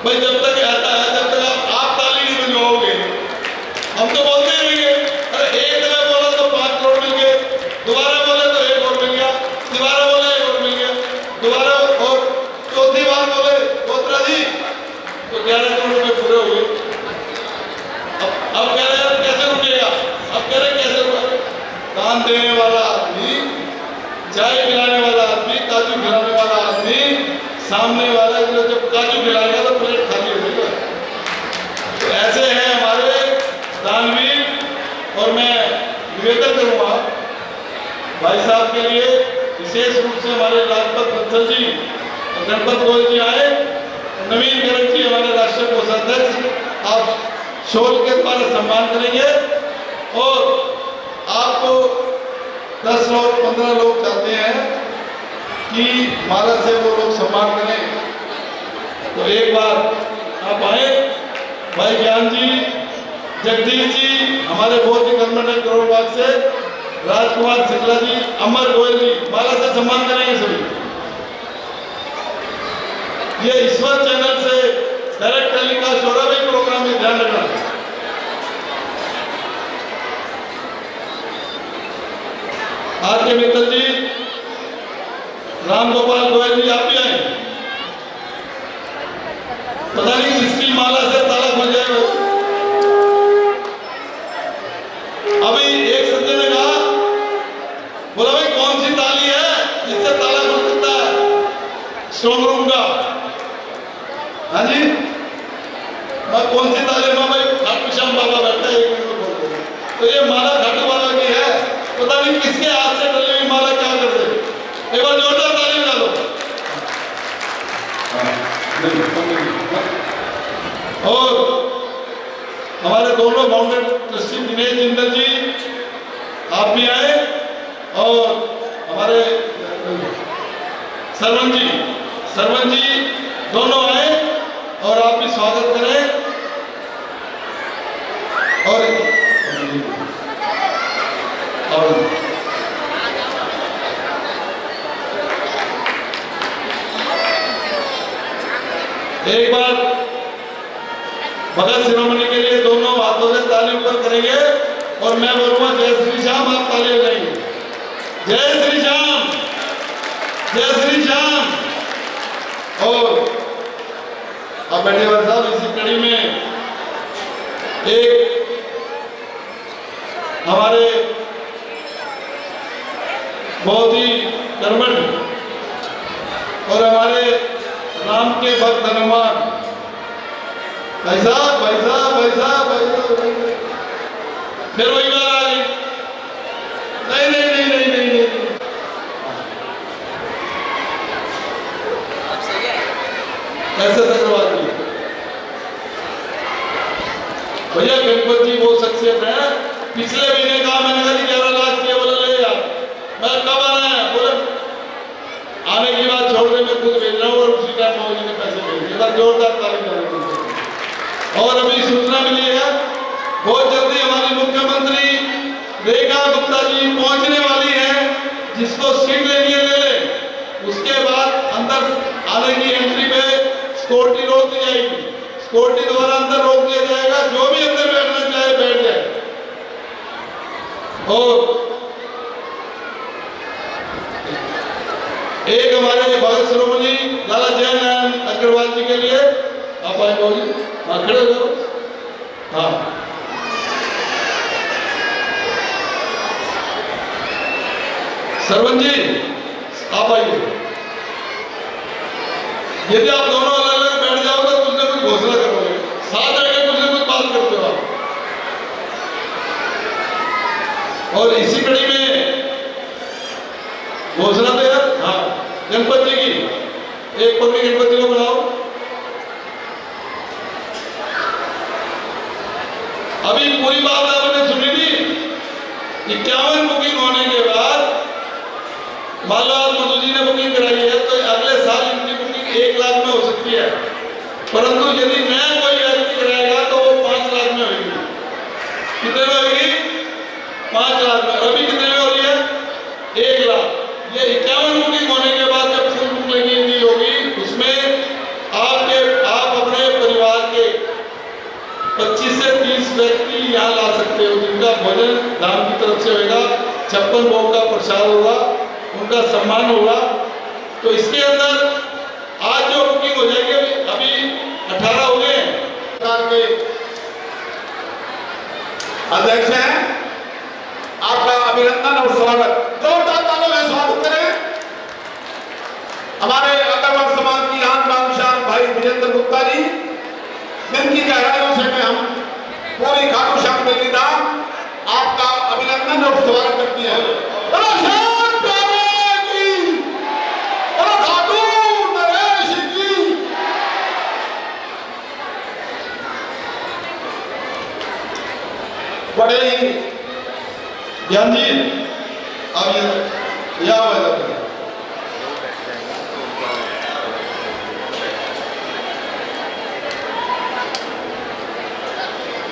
भाई, जब तक आता है जब तक आप ताली नहीं बजवाओगे, हम तो बोलते ही रहेंगे। अरे एक दफा बोला तो 5 करोड़ मिल गए, दोबारा बोले तो 1 और मिल गया, दोबारा बोले 1 और मिल गया, दोबारा और चौथी बार बोले कोतरा जी तो 11 करोड़ रुपए पूरे हो गए। अब कह रहे हैं कैसे रुकेगा? देने वाला आदमी, चाय पिलाने वाला आदमी, काजू खिलाने वाला आदमी, सामने वाला जो जब काजू खिलाएगा तो प्लेट खाली हो जाएगा। तो ऐसे हैं हमारे दानवीर। और मैं निवेदन करूंगा भाई साहब के लिए, विशेष रूप से हमारे राजपत बत्सल जी और गणपत गोयल जी आए, नवीन गर्ग जी हमारे राष्ट्रीय कोषाध्यक्ष, आप शोल के द्वारा सम्मान करेंगे। और आपको 10 लोग 15 लोग चाहते हैं कि माला से वो लोग सम्मान करें, तो एक बार आप आए। भाई ज्ञान जी, जगदीश जी, हमारे बहुत ही कर्मठ करोड़ बाग से राजकुमार शुक्ला जी, अमर गोयल जी, माला से सम्मान करेंगे सभी। ये ईश्वर चैनल से डायरेक्ट टेलीकास्ट हो रहा है प्रोग्राम में, ध्यान रखना। आर के मित्तल जी, राम गोपाल गोयल जी, आप भी आए। पता नहीं किसकी माला से ताला खुल जाएगा। अभी एक सज्जन ने कहा, बोला भाई कौन सी ताली है जिससे ताला खुल सकता है स्ट्रॉन्ग रूम का? हाँ जी, मैं कौन सी ताली में भाई खाटू श्याम बाबा बैठा है, एक मिनट में बोल दूंगा। तो ये माला खाटू बाबा की है, पता नहीं किसके हाथ से डली हुई माला क्या कर दे। एक बार जोरदार ताली बजा दो। और हमारे दोनों माउंटेन ट्रस्टी दिनेश जिंदल जी, आप भी आए। और हमारे सरवन जी दोनों आए, और आप भी स्वागत करें। और एक बार भगत शिरोमणि के लिए दोनों हाथों से ताली ऊपर करेंगे, और मैं बोलूंगा जय श्री श्याम, आप ताली बजाएंगे। जय श्री श्याम, जय श्री श्याम। और अब बैठे भाई साहब, इसी कड़ी में एक हमारे बहुत ही कर्मठ और हमारे राम के भक्त हनुमान भाई साहब, फिर वही बात आ गई। नहीं, ऐसे तकरवाद नहीं भैया। गणपत जी वो शख्सियत है, पिछले महीने कहा, मैंने कहा 11 लाख किए, बोले ले यार, मैं कब आना है, बोले आने की बात छोड़ने में खुद भेज रहा हूँ, और उसी टाइम मोदी ने पैसे भेज दिए। जोरदार ताली करेंगे। और अभी सूचना मिली है, बहुत जल्दी हमारी मुख्यमंत्री रेखा गुप्ता जी पहुंचने वाली है, जिसको सीट लेनी है ले ले। उसके बाद अंदर आने की एंट्री पे सिक्योरिटी रोक दी जाएगी, सिक्योरिटी द्वारा अंदर रोक दिया जाएगा, जो भी अंदर बैठना चाहे बैठ जाए। और एक हमारे भगत शिरोमणि लाला जय नारायण अग्रवाल जी के लिए आप आए जी, हाँ खड़े हो जाओ। हाँ, सरवन जी आप आइए। यदि आप दोनों अलग अलग बैठ जाओगे तो कुछ ना कुछ घोषणा करोगे, साथ रहकर कुछ ना कुछ बात करते हो आप। और इसी कड़ी में घोषणा तो यार, हाँ गणपत जी की, एक पत्नी गणपत जी को बुलाओ। अभी पूरी बात आपने सुनी थी। 51 बुकिंग होने के बाद मालवाल मधु जी ने बुकिंग कराई है, तो अगले साल इनकी बुकिंग 1 लाख में हो सकती है, परंतु यदि नया कोई व्यक्ति कराएगा तो वो 5 लाख में होगी। कितने में होगी? 5 लाख में। अभी कितने में हो रही है? 1 लाख। ये 51 बुकिंग होने के बाद जब फुल बुकिंग होगी, उसमें आप अपने परिवार के 25 से 30 व्यक्ति यहाँ ला सकते हो, जिनका भोजन धाम की तरफ से होगा, 56 भोग का प्रसाद होगा, उनका सम्मान होगा। तो इसके अंदर आज जो बुकिंग हो जाएगी, अभी 18 हो गए सरकार के अध्यक्ष हैं। आपका अभिनंदन और स्वागत। जोरदार तालियों में स्वागत करें हमारे अग्रवाल समाज की आन बान शान भाई विजेंद्र गुप्ता जी, जिनकी गहराइयों से मैं हम पूरी खाटू श्याम मेली धाम आपका अभिनंदन और स्वागत करती है। बोलो श्याम प्यारे की, बोलो खाटू नरेश की। बड़े ही ज्ञान जी अब ये या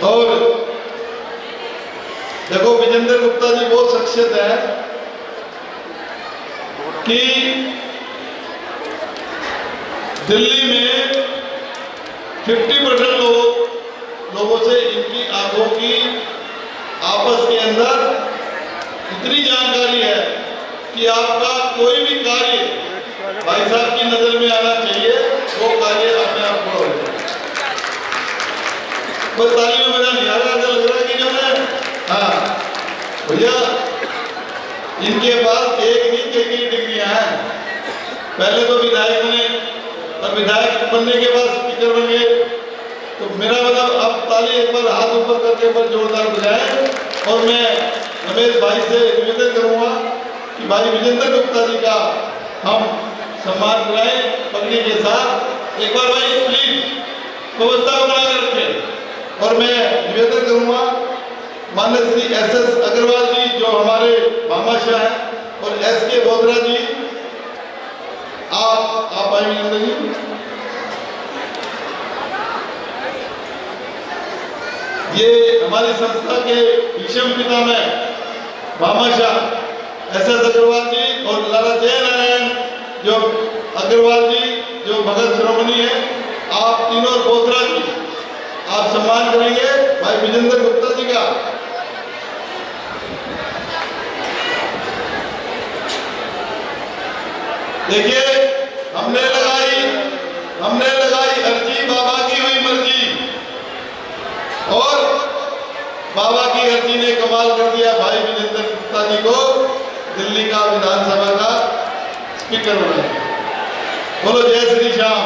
और देखो विजेंद्र गुप्ता जी वो शख्सियत है कि दिल्ली में 50% लोगों से इनकी आंखों की आपस के अंदर इतनी जानकारी है कि आपका कोई भी कार्य भाई साहब की नजर में आना चाहिए, वो कार्य अपने आप पूरा हो जाए। कोई ताली में मजा नहीं आ रहा, ऐसा लग रहा है कि जो है हाँ भैया इनके पास एक नहीं कई डिग्रियां हैं। पहले तो विधायक बने और विधायक बनने के बाद स्पीकर बन गए। तो मेरा मतलब अब ताली एक बार हाथ ऊपर करके एक बार जोरदार बजाएं और मैं रमेश भाई से निवेदन करूंगा कि भाई विजेंद्र गुप्ता जी का हम सम्मान कराएं पगड़ी के साथ। एक बार भाई प्लीज व्यवस्था को बनाकर रखें। और मैं निवेदन करूंगा माननीय श्री SS अग्रवाल जी जो हमारे भामाशाह हैं और SK बोधरा जी, आप आएंगे अंदर जी। ये हमारी संस्था के भीष्म पिता में भामाशाह SS अग्रवाल जी और लाला जय नारायण जो अग्रवाल जी जो भगत शिरोमणि है, आप तीनों और बोधरा जी आप सम्मान करेंगे भाई विजेंद्र गुप्ता जी का। देखिए हमने लगाई अर्जी, बाबा की हुई मर्जी और बाबा की अर्जी ने कमाल कर दिया। भाई विजेंद्र गुप्ता जी को दिल्ली का विधानसभा का स्पीकर बनाया। बोलो जय श्री श्याम।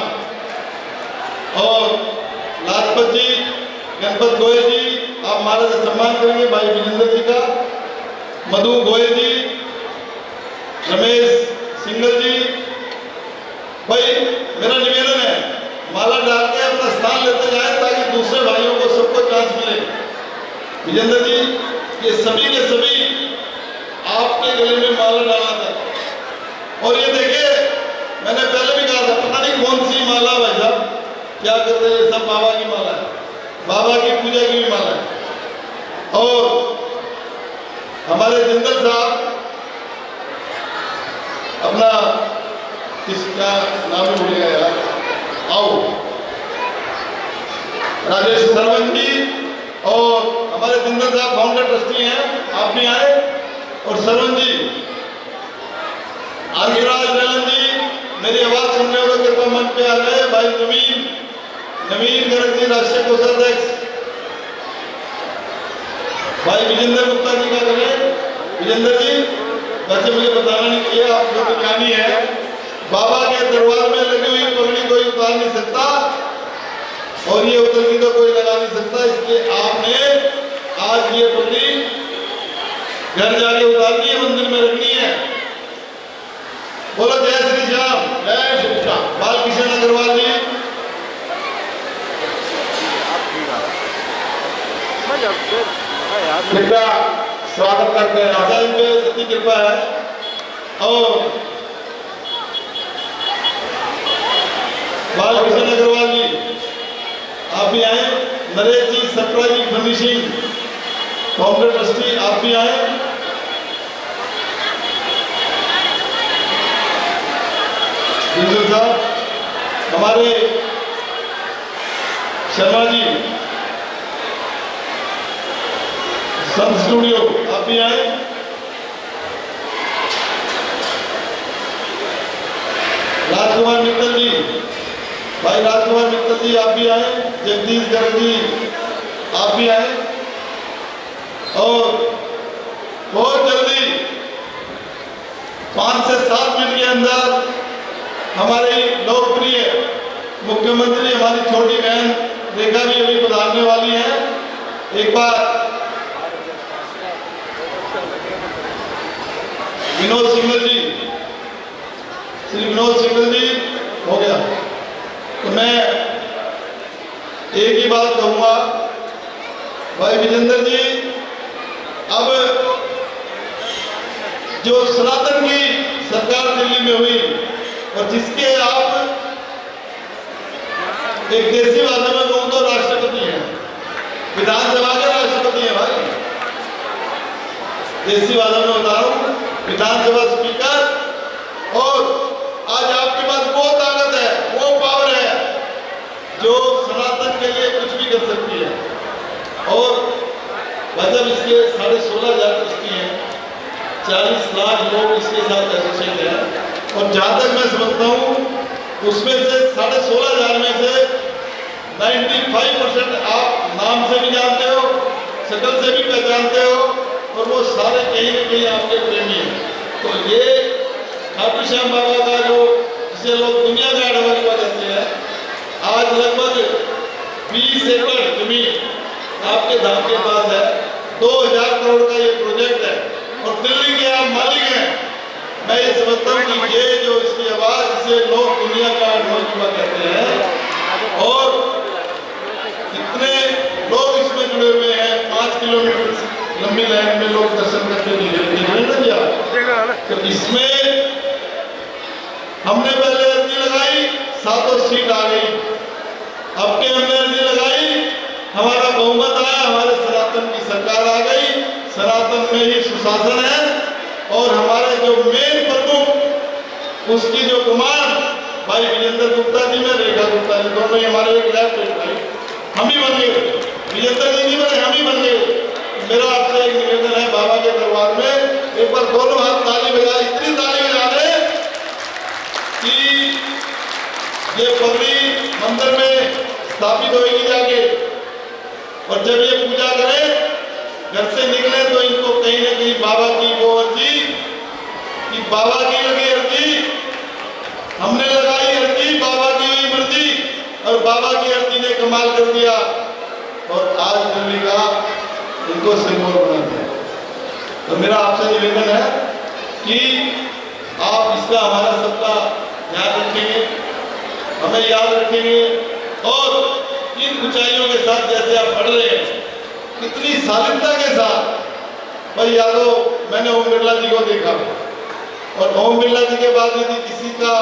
और लाजपत जी, गणपत गोयल जी आप हमारे से सम्मान करेंगे भाई विजेंद्र जी का। मधु गोयल जी, रमेश सिंगल जी, भाई मेरा निवेदन है माला डाल के अपना स्थान लेते जाए ताकि दूसरे भाइयों को सबको चांस मिले। विजेंद्र जी ये सभी के सभी आपके गले में माला डाला था। और ये देखिए मैंने पहले भी कहा था पता नहीं कौन सी माला भाई साहब क्या करते हैं, सब बाबा की माला है, बाबा की पूजा की भी माला है। और हमारे जिंदल साहब अपना किसका नाम भूल गया यार, आओ राजेश सरवन जी और हमारे जिंदल साहब फाउंडर ट्रस्टी हैं, आप भी आए। और सरवन जी, आदिराज रैलन जी मेरी आवाज सुनने वालों कृपा मंच पे आ रहे हैं। भाई नवीन गर्ग जी राष्ट्रीय कोषाध्यक्ष, भाई विजेंद्र गुप्ता जी का करें। विजेंद्र जी वैसे मुझे बताना नहीं चाहिए, आप जो ज्ञानी है, बाबा के दरबार में लगी हुई पगड़ी कोई उतार नहीं सकता और ये उतरनी तो कोई लगा नहीं सकता। इसलिए आपने आज ये पगड़ी घर जाके उतारनी है, मंदिर में रखनी है। बोलो जय श्री श्याम। जय श्री श्याम। बालकिशन अग्रवाल जी, कृपया स्वागत करते हैं। ऐसा इन पे इतनी कृपा है। और बालकिशन अग्रवाल जी आप भी आए। नरेश जी सरप्राइजिंग फर्निशिंग फाउंडर ट्रस्टी आप भी आए। जिंदल साहब, हमारे शर्मा जी सन स्टूडियो आप भी आए। राजकुमार मित्तल जी, भाई राजकुमार मित्तल जी आप भी आए। जगदीश गर्ग जी आप भी आए। और बहुत जल्दी 5 से 7 मिनट के अंदर हमारी लोकप्रिय मुख्यमंत्री हमारी छोटी बहन रेखा भी अभी पधारने वाली है। एक बार विनोद सिंघल जी, श्री विनोद सिंघल जी हो गया, तो मैं एक ही बात कहूंगा भाई विजेंद्र जी, अब जो सनातन की सरकार दिल्ली में हुई और जिसके आप एक देसी भाषा में कहूं तो राष्ट्रपति हैं, विधानसभा के राष्ट्रपति हैं भाई, देसी भाषा में बता रहा हूं, विधानसभा स्पीकर। और आज आपके पास वो ताकत है, वो पावर है जो सनातन के लिए कुछ भी कर सकती है। और मतलब इसके 16,500 कुश्ती हैं, 40 लाख लोग इसके साथ एसोसिएट हैं और जहां तक मैं समझता हूं उसमें से 16,500 में से 95% आप नाम से भी जानते हो, शक्ल से भी पहचानते हो और वो सारे कहीं न कहीं आपके प्रेमी हैं। तो ये खाटू श्याम बाबा का जो जिसे लोग दुनिया का एडवाइजर कहते हैं, आज लगभग 20 एकड़ जमीन आपके धाम के पास है, 2000 करोड़ का ये प्रोजेक्ट है और दिल्ली के आप मालिक हैं। मैं ये समझता हूँ कि ये जो इसकी आवाज इसे लोग दुनिया का एडवाइजर कहते हैं और इतने लोग इसमें जुड़े हुए हैं, 5 किलोमीटर लंबी लाइन में लोग दर्शन करके नहीं दिया। तो इसमें हमने पहले अर्जी लगाई, 7 सीट आ गई, अब के हमने अर्जी लगाई, हमारा बहुमत आया, हमारे सनातन की सरकार आ गई, सनातन में ही सुशासन है और हमारे जो मेन प्रमुख उसकी जो कमान भाई विजेंद्र गुप्ता जी में रेखा गुप्ता जी, दोनों ही हमारे एक लेफ्ट एक राइट, हम ही बन गए, विजेंद्र जी नहीं बने, हम ही बन गए। मेरा आपसे एक निवेदन है बाबा के दरबार में एक बार दोनों हाथ ताली बजा, इतनी ताली बजा दें कि ये पगड़ी मंदिर में स्थापित होगी जाके और जब ये पूजा करें घर से निकले तो इनको कहीं ना कहीं बाबा की वो अर्जी कि बाबा की लगी अर्जी, हमने लगाई अर्जी, बाबा की हुई मर्जी और बाबा की अर्जी ने कमाल कर दिया और आज दिल्ली का इनको सिंबल बना दिया। तो मेरा आपसे निवेदन है कि आप इसका हमारा सबका ध्यान रखेंगे, हमें याद रखेंगे और इन ऊंचाइयों के साथ जैसे आप बढ़ रहे हैं कितनी शालीनता के साथ। भाई यादव मैंने ओम बिरला जी को देखा और ओम बिरला जी के बाद यदि किसी का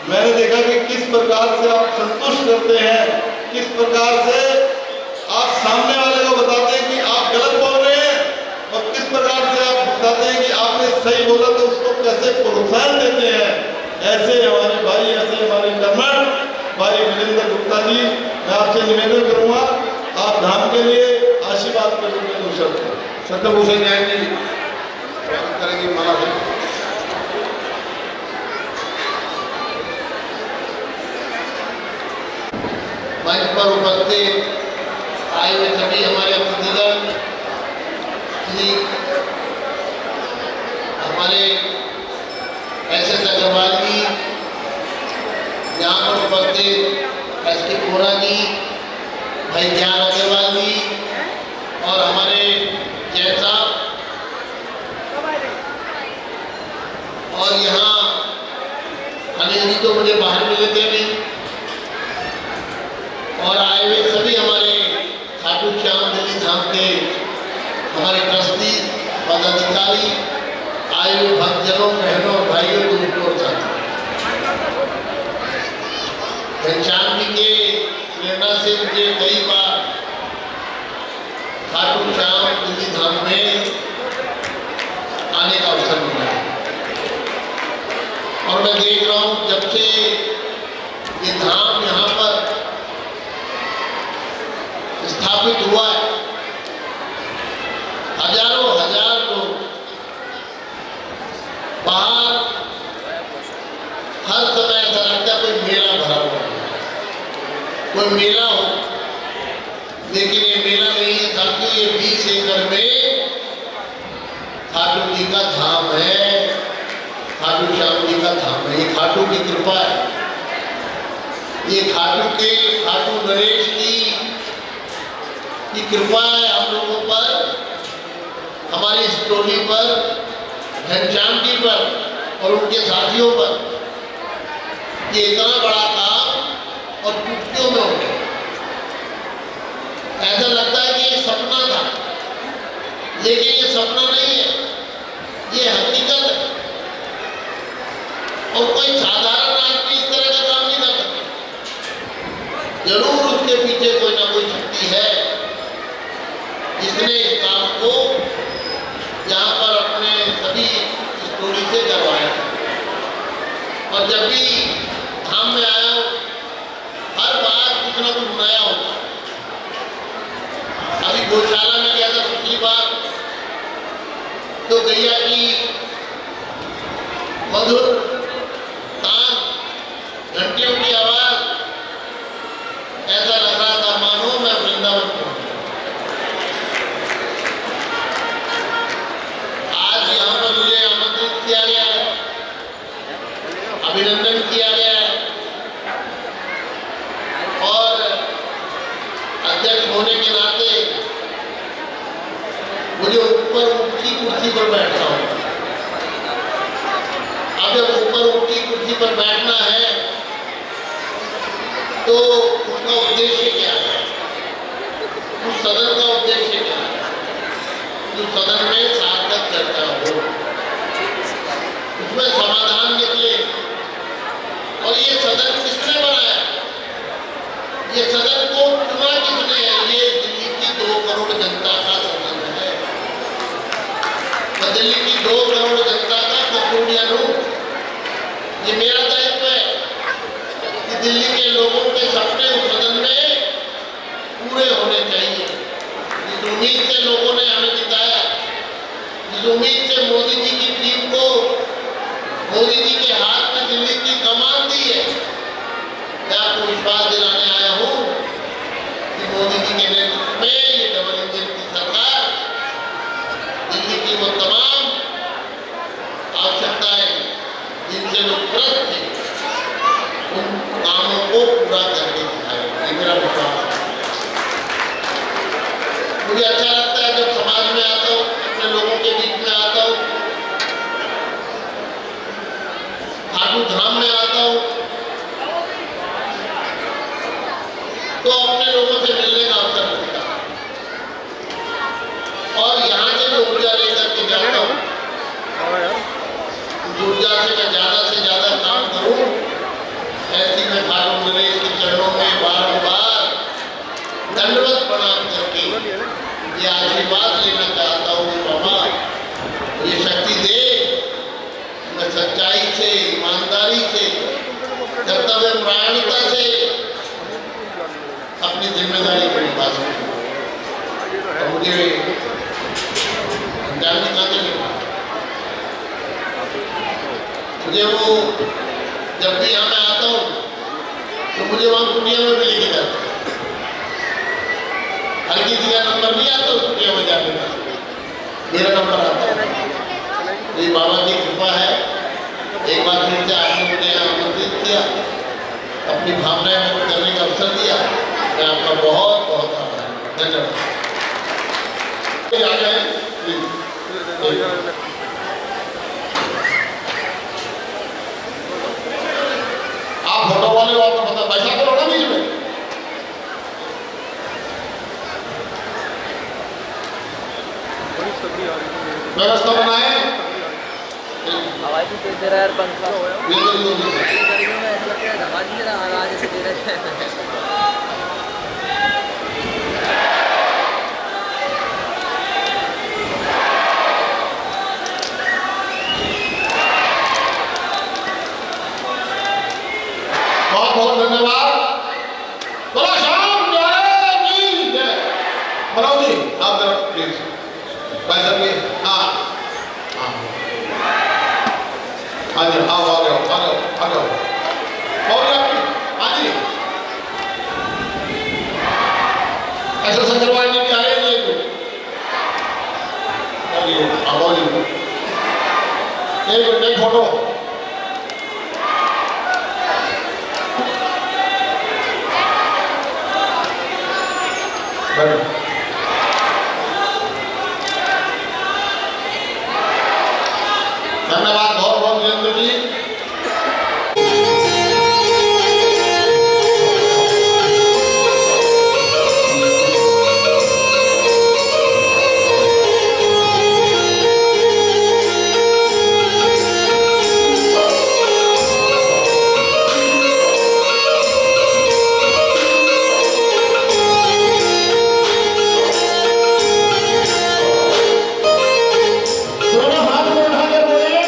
मैंने देखा कि किस प्रकार से आप संतुष्ट करते हैं, किस प्रकार से आप सामने वाले को बताते हैं कि आप गलत बोल रहे हैं और किस प्रकार से आप बताते हैं कि आपने सही बोला तो उसको कैसे प्रोत्साहन देते हैं। ऐसे हमारे भाई, ऐसे हमारे कर्मठ भाई विजेंद्र गुप्ता जी, मैं आपसे निवेदन करूंगा आप धाम के लिए आशीर्वाद करेंगे। दो शब्द सत्यभूषण जैन जी स्वागत करेंगे माला से। मंच पर उपस्थित आए हुए सभी हमारे अतिथिगण, श्री हमारे एस.एस. अग्रवाल जी, यहाँ पर उपस्थित एस.के. कोरा जी, भाई ज्ञान अग्रवाल जी और हमारे जैन साहब और यहाँ अनिल जी तो मुझे बाहर मिले थे अभी और आए हुए सभी हमारे खाटू श्याम दिल्ली धाम के हमारे ट्रस्टी पदाधिकारी, आए हुए भक्तजनों, बहनों, भाइयों, दोस्तों और साथियों, घनश्याम जी के प्रेरणा से मुझे कई बार खाटू श्याम दिल्ली धाम में आने का अवसर मिला और मैं देख रहा हूँ जब से ये धाम यहाँ पर स्थापित हुआ है, हजारों हजार लोग बाहर हर समय ऐसा लगता है कोई मेला भरा हुआ है, कोई मेला हो, लेकिन ये मेला नहीं है साथियों, ये 20 एकड़ में खाटू जी का धाम है का धाम है, ये खाटू की कृपा है, ये खाटू नरेश की कृपा है हम लोगों पर, हमारी इस टोली पर, घनश्याम जी पर और उनके साथियों पर। ये इतना बड़ा काम और चुटकियों में हो गया। ऐसा लगता है कि ये सपना था, लेकिन ये सपना नहीं है, ये हकीकत है। और कोई साधारण आदमी इस तरह का काम नहीं कर सकता, जरूर उसके पीछे कोई ना कोई शक्ति है जिसने इस काम को यहाँ पर अपने सभी स्टोरी से करवाया। और जब भी धाम में आया हूँ, हर बार कुछ ना कुछ नया होता। अभी गौशाला में गया था पिछली बार, तो गैया की मधुर तान, घंटियों की आवाज, ऐसा लग रहा था मानो मैं वृंदावन पहुंच गया। आज यहाँ पर मुझे आमंत्रित किया गया है, अभिनंदन किया गया है, और अध्यक्ष होने के नाते मुझे ऊपर ऊंची कुर्सी पर बैठना होगा। अब जब ऊपर ऊंची कुर्सी पर बैठना है तो उसका उद्देश्य क्या है, उस सदन का उद्देश्य क्या है, जो सदन में सार्थक चर्चा हो, उसमें समाधान निकले। और ये सदन किसने बनाया, ये सदन को चुना किसने है? ये दिल्ली की 2 करोड़ जनता का सदन है। मैं दिल्ली की 2 करोड़ जनता का कस्टोडियन हूँ। ये मेरा दायित्व है कि दिल्ली के लोगों के सपने उस सदन में पूरे होने चाहिए। जिस उम्मीद से लोगों ने हमें जिताया, जिस उम्मीद से मोदी जी की टीम को, मोदी जी के हाथ में दिल्ली की कमान दी है, मैं आपको विश्वास दिलाने आया हूँ कि मोदी जी के नेतृत्व में ये डबल इंजन की सरकार दिल्ली की वो तमाम आवश्यकताएं जिनसे लोग त्रस्त थे, उन कामों को पूरा करके दिखाएगा। ये मेरा विश्वास है। मुझे अच्छा लगता है जब समाज में आता हूँ, अपने लोगों के बीच में आता हूँ, खाटू धाम में आता हूँ, तो अपने लोगों से मिलने का अवसर मिलता है। और यहाँ से जो ऊर्जा लेकर के जाता हूँ, उस ऊर्जा से ज्यादा काम करूँ, ऐसी मैं खाटू नरेश के चरणों में बार-बार दंडवत प्रणाम करके ये आशीर्वाद लेना चाहता हूँ कि बाबा ये शक्ति दे, मैं सच्चाई से, ईमानदारी से, कर्तव्य परायणता से अपनी जिम्मेदारी को निभा सकूं। और मुझे जानने का मुझे वो जब भी यहाँ मैं आता हूँ तो मुझे वहाँ कुटिया में भी लेके जाते हैं। हर किसी का नंबर नहीं आता उस कुटिया में जाने का, मेरा नंबर आता है। ये बाबा की कृपा है। एक बार फिर से आपने मुझे यहाँ आमंत्रित किया, अपनी भावनाएं व्यक्त करने का अवसर दिया, मैं आपका बहुत बहुत आभार। धन्यवाद। आ गए आप फोटो वाले हो, आपको पता पैसा तो होना बीच में। व्यवस्था बनाए आवाज भी दे रहा है यार, पंखा बिल्कुल गर्मियों में ऐसा लगता है धमा नहीं दे रहा, आवाज ऐसे दे रहा है। बहुत बहुत धन्यवाद। बोला श्याम प्यारे की जय। मनोज जी आप जरा प्लीज भाई साहब ये हाँ हाँ हाँ जी आओ आ जाओ और हाँ जी ऐसा संकरवाल जी भी आए हैं एक मिनट फोटो धन्यवाद बहुत बहुत वीरेंद्र जी। दोनों हाथ में उठा के बोले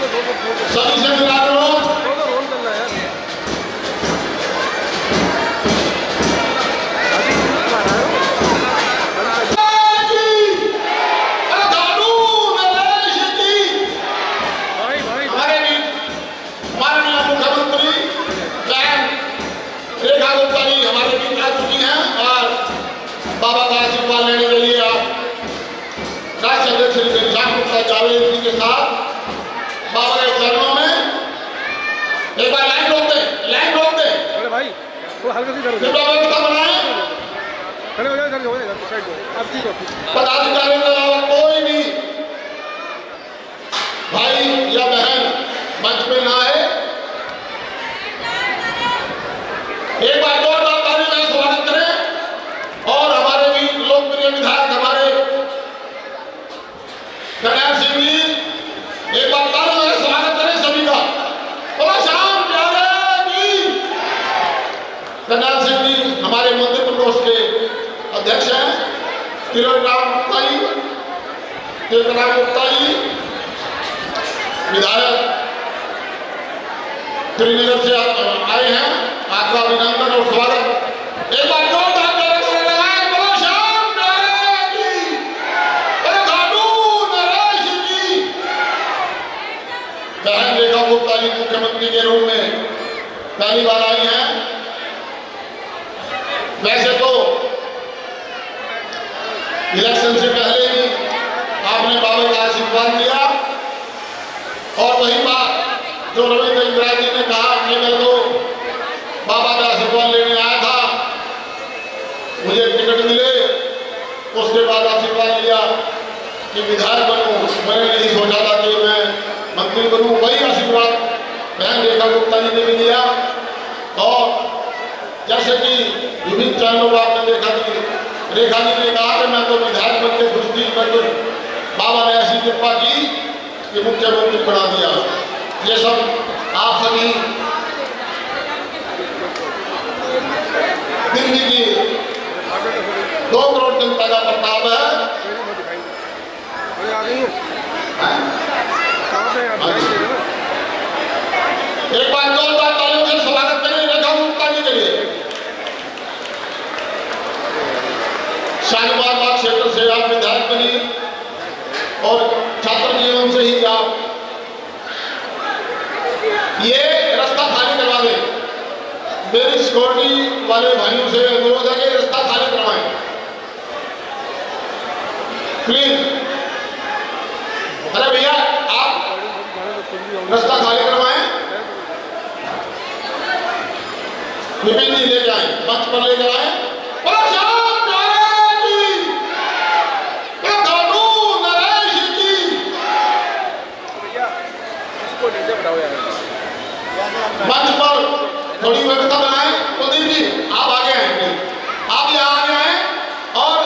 सभी से मिला दो। बाबा का आशीर्वाद लेने के लिए आप राष्ट्रीय अध्यक्ष श्री घनश्याम गुप्ता जावेद जी के साथ बाबा के चरणों में एक बार लाइन रोक दे, लाइन रोक दे। अरे भाई थोड़ा हल्का सी कृपया व्यवस्था बनाए। खड़े हो जाओ, इधर हो जाओ, साइड हो आप, ठीक हो। पदाधिकारियों के अलावा कोई भी भाई या बहन मंच पे ना आए। एक बार जोरदार तालियों से स्वागत करें और हमारे भी लोकप्रिय विधायक हमारे कन्हैया सिंह जी, एक बार तालियों से स्वागत करें सभी का। बोलो श्याम प्यारे जी। कन्हैया सिंह जी हमारे मंदिर प्रकोष्ठ के अध्यक्ष हैं। तिरुराम गुप्ता जी, तिरुराम गुप्ता जी विधायक श्रीनगर से आए हैं, आपका अभिनंदन और स्वागत। एक बार जोरदार तालियों से लगाएं। बोलो श्याम प्यारे जी, बोलो खाटू नरेश जी। बहन रेखा गुप्ता जी मुख्यमंत्री के रूप में पहली बार आई हैं। वैसे तो इलेक्शन से पहले ही आपने बाबा का आशीर्वाद लिया और वही बात जो रविंद्र इंदिरा जी ने कहा कि मैं तो बाबा का आशीर्वाद लेने आया था, मुझे टिकट मिले, उसके बाद आशीर्वाद लिया कि विधायक बनूं। मैंने नहीं सोचा था कि मैं मंत्री बनूं। वही आशीर्वाद बहन रेखा गुप्ता जी ने भी लिया और जैसे कि विभिन्न चैनलों पर आपने देखा कि रेखा जी ने कहा कि मैं तो विधायक बन के खुश थी, बट बाबा ने ऐसी कृपा की कि मुख्यमंत्री बना दिया। ये सब आप सभी दिल्ली की 2 करोड़ जनता का प्रताप है। अरे आ गई हूँ, कहाँ पे आप दिखाई दे रहे हो ना? एक बार जोरदार तालियों से स्वागत करें रेखा गुप्ता जी के लिए। शाहीबाग बाग क्षेत्र से आप विधायक बनी और छात्र जीवन से ही आप ये रास्ता खाली करवा दें। मेरी सिक्योरिटी वाले भाइयों से अनुरोध है कि रास्ता खाली करवाएं प्लीज। अरे भैया आप रास्ता खाली करवाएं। विपिन जी लेके आए, मंच पर लेकर आए। मंच पर थोड़ी व्यवस्था बनाएं। कुलदीप जी आप आगे आए, प्लीज आप यहाँ आगे आए। और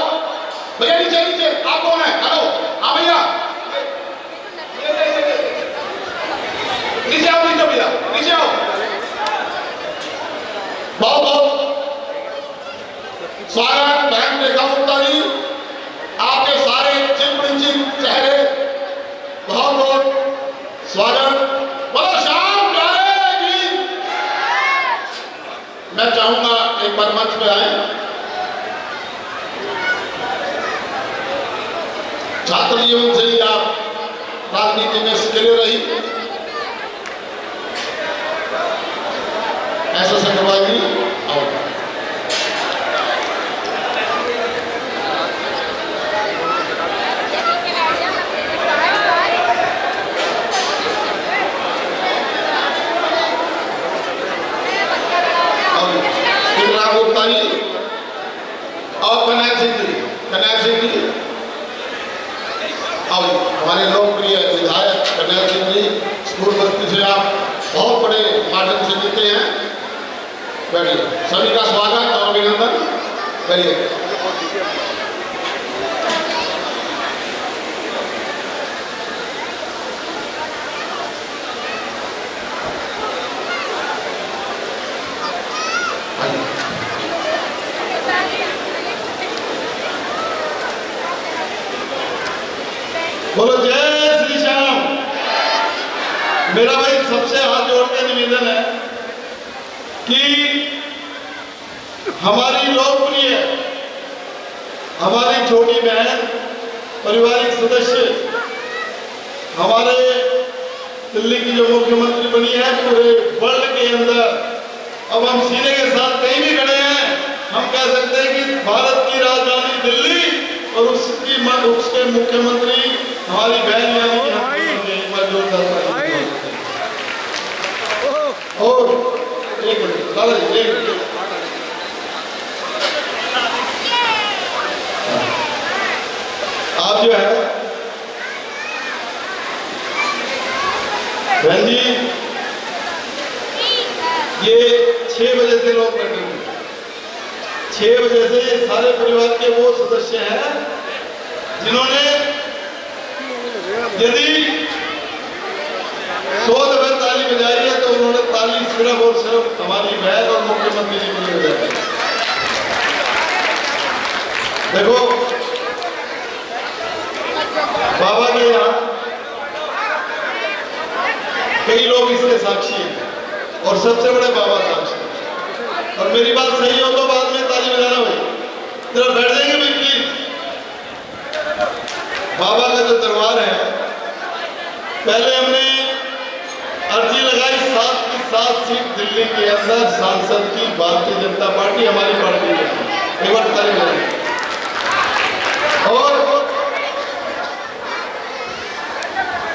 भैया नीचे नीचे, आप कौन है? हेलो हाँ भैया नीचे आओ, नीचे भैया नीचे आओ। बहुत बहुत स्वागत बहन रेखा गुप्ता जी, आपके सारे चिंपिंचिन चेहरे, बहुत बहुत स्वागत। बोलो श्याम प्यारे जी। मैं चाहूंगा एक बार मंच पे आए। छात्र जीवन से ही आप राजनीति में सक्रिय रही। ऐसा संगवान जी आओ। गुप्ता जी और कन्हैया सिंह जी, कन्हैया सिंह जी और हमारे लोकप्रिय विधायक कन्हैया सिंह जी, स्कूल बस्ती से आप बहुत बड़े माध्यम से जीते हैं। बैठिए, सभी का स्वागत और अभिनंदन। करिए बोलो जय श्री श्याम। मेरा भाई सबसे हाथ जोड़ के निवेदन है कि हमारी लोकप्रिय, हमारी छोटी बहन, पारिवारिक सदस्य, हमारे दिल्ली की जो मुख्यमंत्री बनी है, पूरे वर्ल्ड के अंदर अब हम सीने के साथ कहीं भी खड़े हैं, हम कह सकते हैं कि भारत की राजधानी दिल्ली और उसके मुख्यमंत्री हमारी बहन यानी कि हम एक बार जोरदार और एक मिनट दादा जी, एक मिनट। आप जो है बहन जी, ये 6 बजे से लोग बैठे हुए, 6 बजे से ये सारे परिवार के वो सदस्य हैं जिन्होंने यदि 100 दफे ताली बजाई है तो उन्होंने ताली सिर्फ और सिर्फ हमारी बहन और मुख्यमंत्री जी को बजाई। देखो बाबा के यहाँ कई लोग इसके साक्षी हैं और सबसे बड़े बाबा साक्षी हैं। और मेरी बात सही हो तो बाद में ताली बजाना भाई, जरा बैठ जाएंगे भाई प्लीज। बाबा का जो दरबार है, पहले हमने अर्जी लगाई 7 की 7 सीट दिल्ली के अंदर सांसद की भारतीय जनता पार्टी, हमारी पार्टी है। एक बार ताली बजाएंगे। और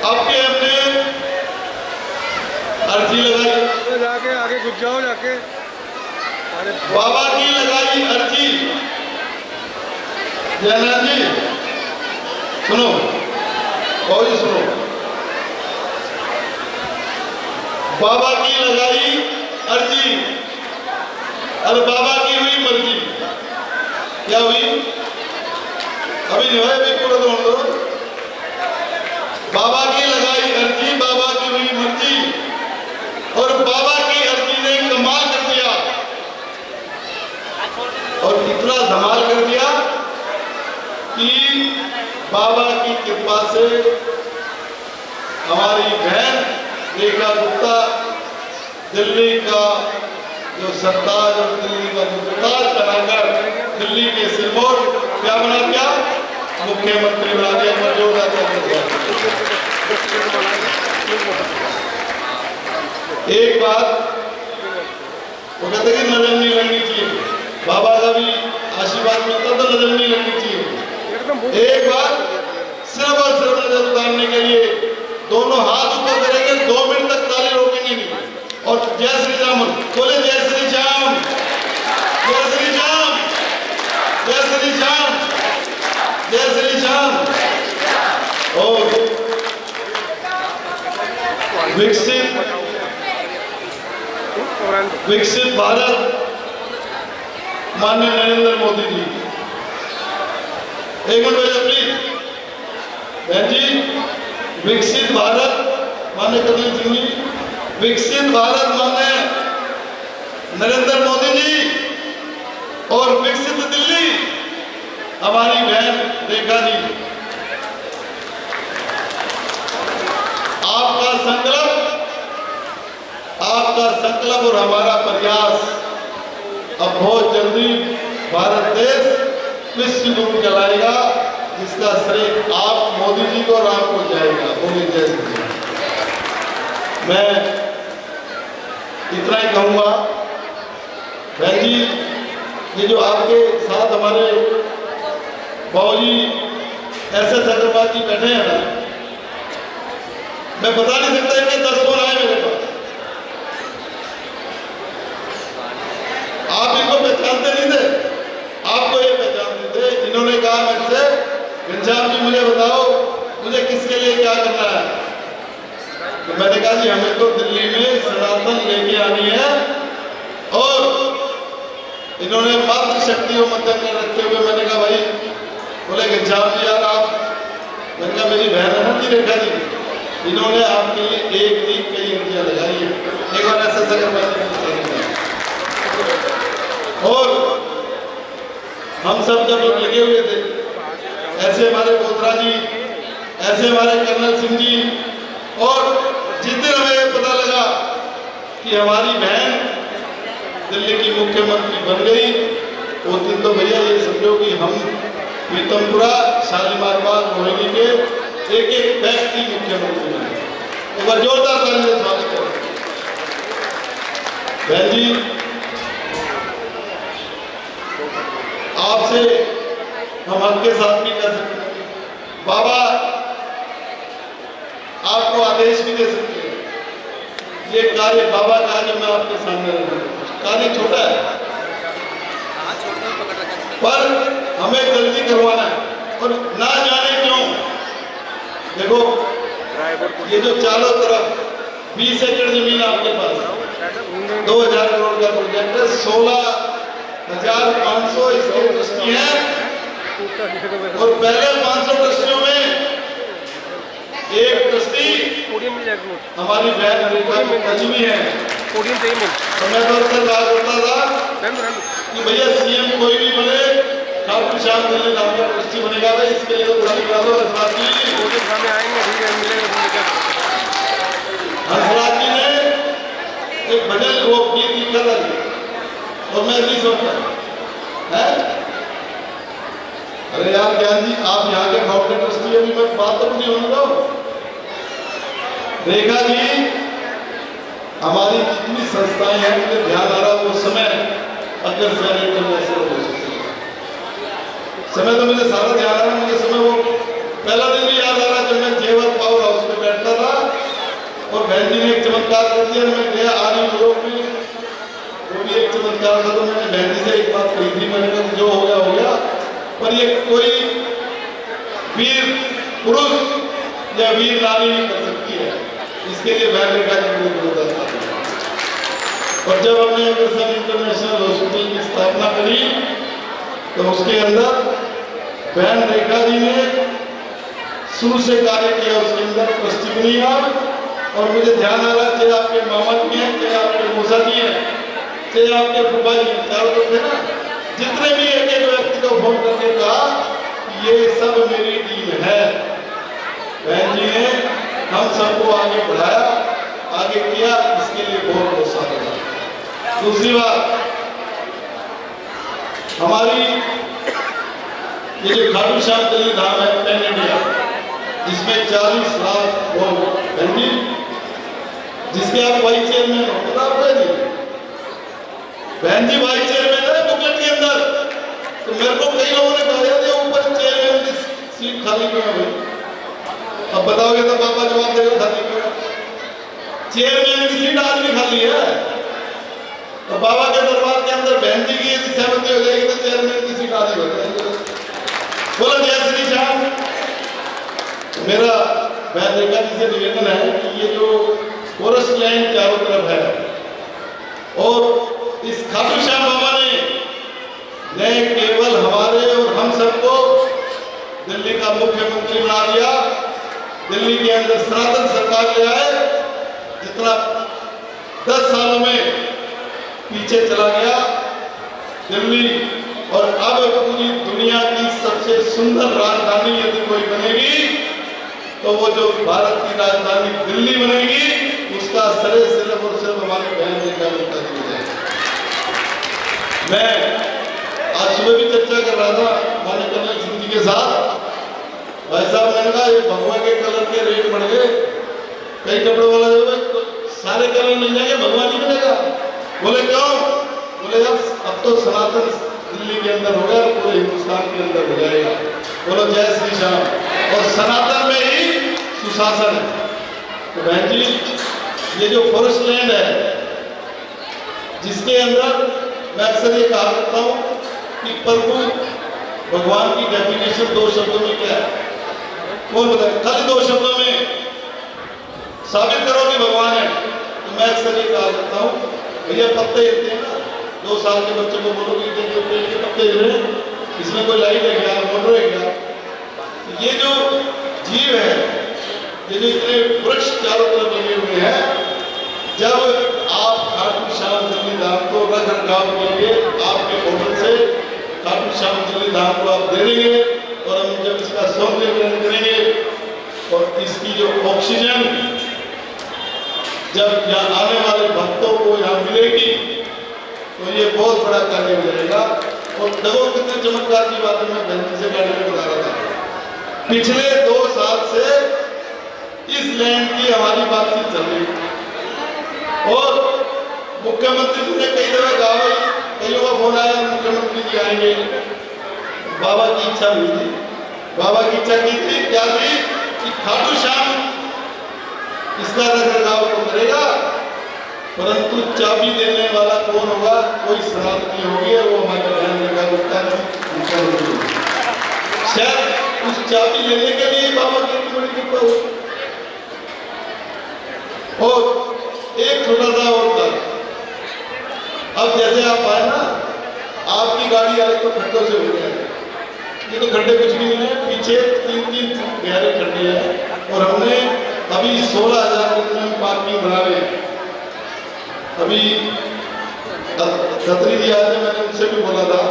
अब के हमने अर्जी लगाई, जाके आगे घुस जाओ जाके। बाबा की लगाई अर्जी। जयनाथ जी सुनो, बहुत ही सुनो, बाबा की लगाई अर्जी और बाबा की हुई मर्जी। क्या हुई? अभी जो है अभी पूरा दो। बाबा की लगाई अर्जी, बाबा की हुई मर्जी, और बाबा की अर्जी ने कमाल कर दिया। और इतना धमाल कर दिया कि बाबा की कृपा से हमारी बहन रेखा गुप्ता दिल्ली का जो सरताज और दिल्ली का जो ताज बनाकर दिल्ली के सिरमौर क्या बना दिया? मुख्यमंत्री बना दिया। एक बात वो कहते कि नजर नहीं लगनी चाहिए, बाबा का भी आशीर्वाद मिलता तो नजर नहीं लगनी चाहिए। एक बार सिर्फ और सिर्फ नजर उतारने के लिए दोनों हाथ ऊपर करेंगे, 2 मिनट तक ताली रोकेंगे नहीं। और जय श्री राम बोले, जय श्री राम, जय श्री राम, जय श्री राम, जय श्री राम। और विकसित भारत माननीय नरेंद्र मोदी जी। एक मिनट भैया प्लीज। बहन जी, विकसित भारत माननीय कर्नल सिंह जी, विकसित भारत माननीय नरेंद्र मोदी जी, और विकसित दिल्ली हमारी बहन रेखा जी। आपका संकल्प और हमारा प्रयास अब बहुत जल्दी भारत देश विश्व गुरु चलाएगा, जिसका श्रेय आप मोदी जी को और आपको जाएगा। बोलिए जय श्री राम। मैं इतना ही कहूँगा बहन जी, ये जो आपके साथ हमारे बाबूजी ऐसे अग्रवाल जी बैठे हैं ना, मैं बता नहीं सकता कि 10 फोन आए मेरे पास। आप इनको पहचानते नहीं थे, आपको ये पहचानते थे। इन्होंने कहा मुझसे, घनश्याम जी मुझे बताओ मुझे किसके लिए क्या करना है। तो मैंने कहा जी हमें तो दिल्ली में सनातन लेके आनी है। और इन्होंने मातृशक्ति को मद्देनजर रखते हुए मैंने कहा भाई, बोले घनश्याम जी यार आप, मैंने कहा मेरी बहन है ना जी रेखा जी, इन्होंने आपके लिए एक नहीं कई अर्जियां लगाई है। एक बार ऐसा और हम सब जब लोग लगे हुए थे, ऐसे हमारे बोत्रा जी, ऐसे हमारे कर्नल सिंह जी, और जिस दिन हमें कि हमारी बहन दिल्ली की मुख्यमंत्री बन गई, उस दिन तो भैया ये समझो कि हम पीतमपुरा, शालीमार बाग, मोहिनी के एक एक व्यक्ति मुख्यमंत्री बने। एक बार जोरदार ताली से स्वागत करें। बहन जी, आपसे हम हक के साथ भी कर सकते हैं, बाबा आपको आदेश भी दे सकते हैं। ये कार्य बाबा का जो मैं आपके सामने रख रहा हूं, कार्य छोटा है पर हमें जल्दी करवाना है। और ना जाने क्यों, देखो ये जो चारों तरफ 20 एकड़ जमीन आपके पास, 2000 करोड़ का प्रोजेक्ट है, 16,500 इसके ट्रस्टी हैं और पहले 500 ट्रस्टियों में एक ट्रस्टी हमारी बहन रेखा मुखर्जी है। तो मैं तो अक्सर कहा करता था कि भैया सीएम कोई भी बने, ठाकुर श्याम दिल्ली नाम का ट्रस्टी बनेगा भाई, इसके लिए तो बड़ी करा दो। हंसराज जी ने एक भजन वो गीत लिखा था और मैं नहीं सुनता है। अरे यार ज्ञान जी, आप यहाँ के फाउंडर ट्रस्टी, अभी मैं बात तो नहीं होने दो। रेखा जी, हमारी जितनी संस्थाएं हैं मुझे ध्यान आ रहा वो समय अगर समय तो मुझे सारा ध्यान आ रहा, मुझे समय वो पहला दिन भी याद आ रहा जब मैं जेवर पावर हाउस में बैठता था और बहन जी ने एक चमत्कार कर दिया। मैं गया आर्य यूरोप में, वो भी एक चमत्कार था। तो मैंने बहन जी से एक बात कही थी, मैंने कहा जो हो गया, पर ये कोई वीर पुरुष या वीर नारी नहीं कर सकती है, इसके लिए बहन रेखा जी को जरूरत था। और जब हमने अग्रसन इंटरनेशनल हॉस्पिटल की स्थापना करी तो उसके अंदर बहन रेखा जी ने शुरू से कार्य किया, उसके अंदर ट्रस्टी बनी आप। और मुझे ध्यान आ रहा, चाहे आपके मामा जी हैं, चाहे आपके मौसा जी हैं, चाहे आपके फूफा जी हैं, चारों लोग थे ना, जितने भी एक एक व्यक्ति को फोन करके कहा ये सब मेरी टीम है। बहन जी ने हम सबको आगे बढ़ाया, आगे किया, इसके लिए बहुत बहुत सारा। दूसरी बात, हमारी ये जो खाटू श्याम दिल्ली धाम है पैन इंडिया, जिसमें 40 लाख लोग, बहन जी जिसके आप वाइस चेयरमैन हो, पता आपको नहीं? बहन जी वाइस चेयरमैन है बुकलेट के अंदर। तो मेरे को कई लोगों ने कहा यार ऊपर चेयरमैन की सीट खाली क्यों है भाई? अब बताओगे तो पापा जवाब देगा खाली क्यों है? चेयरमैन की सीट आज भी खाली है। तो बाबा के दरबार के अंदर बहन जी की यदि सहमति हो जाएगी तो चेयरमैन की सीट आधी हो जाएगी। बोलो जय श्री श्याम। मेरा बहन रेखा जी से निवेदन है कि ये जो फॉरेस्ट लैंड चारों तरफ है और इस खाटू श्याम बाबा ने केवल हमारे और हम सबको दिल्ली का मुख्यमंत्री बना दिया, दिल्ली के अंदर सनातन सरकार ले आए, जितना 10 सालों में पीछे चला गया दिल्ली। और अब पूरी दुनिया की सबसे सुंदर राजधानी यदि कोई बनेगी तो वो जो भारत की राजधानी दिल्ली बनेगी, उसका सरे सिर्फ और सिर्फ हमारी बहन रेखा गुप्ता जी है। मैं आज सुबह भी चर्चा कर रहा था माननीय कर्नल सिंह जी के साथ। भाई साहब, मैंने कहा ये भगवा के कलर के रेट बढ़ गए, कई कपड़े वाला जो है तो सारे कलर मिल जाएंगे, भगवा नहीं मिलेगा। बोले क्यों? बोले अब तो सनातन दिल्ली के अंदर हो गया, पूरे हिंदुस्तान के अंदर हो जाएगा। बोलो जय श्री श्याम। और सनातन में ही सुशासन है। तो बहन जी, ये जो फॉरेस्ट लैंड है जिसके अंदर मैं अक्सर ये कहा करता हूँ कि प्रभु भगवान की डेफिनेशन 2 शब्दों में क्या है? कौन बताए? खाली 2 शब्दों में साबित करो कि भगवान है। तो मैं अक्सर ये कहा करता हूँ, भैया पत्ते हिलते हैं ना, 2 साल के बच्चे को बोलोगे देखो पेड़ के पत्ते हिल रहे हैं, इसमें कोई लाइट है क्या, मोटर है क्या? ये जो जीव है, ये जो इतने वृक्ष चारों तरफ लगे हुए हैं, जब आप खाटू श्याम दिल्ली धाम को रख रखाव के लिए आपके होटल से खाटू श्याम दिल्ली धाम को आप दे देंगे और हम जब इसका सौंदर्यीकरण करेंगे और इसकी जो ऑक्सीजन जब यहाँ आने वाले भक्तों को यहाँ मिलेगी तो ये बहुत बड़ा कार्य हो जाएगा। और देखो कितने चमत्कार की बात है, मैं बहन से गाड़ी में बता रहा था। पिछले 2 साल से इस लैंड की हमारी बातचीत चल रही है और मुख्यमंत्री जी ने कई दफा कहा, कईयों का फोन आया मुख्यमंत्री जी आएंगे। बाबा की इच्छा हुई थी, बाबा की इच्छा की थी, क्या थी कि खाटू श्याम इसका रखरखाव तो करेगा, परंतु चाबी देने वाला कौन होगा, कोई सनातनी होगी और वो हमारे ध्यान लगा होता है। शायद उस चाबी लेने के लिए बाबा की बड़ी कृपा हो। और एक छोटा सा और था, अब जैसे आप आए ना, आपकी गाड़ी आए तो खड्डों से हो गया। ये तो खड्डे कुछ भी नहीं है, पीछे 3-3 गहरे खड्डे हैं और हमने अभी 16,000 रुपये में पार्किंग बना रहे हैं। अभी खतरी जी आए थे, मैंने उनसे भी बोला था,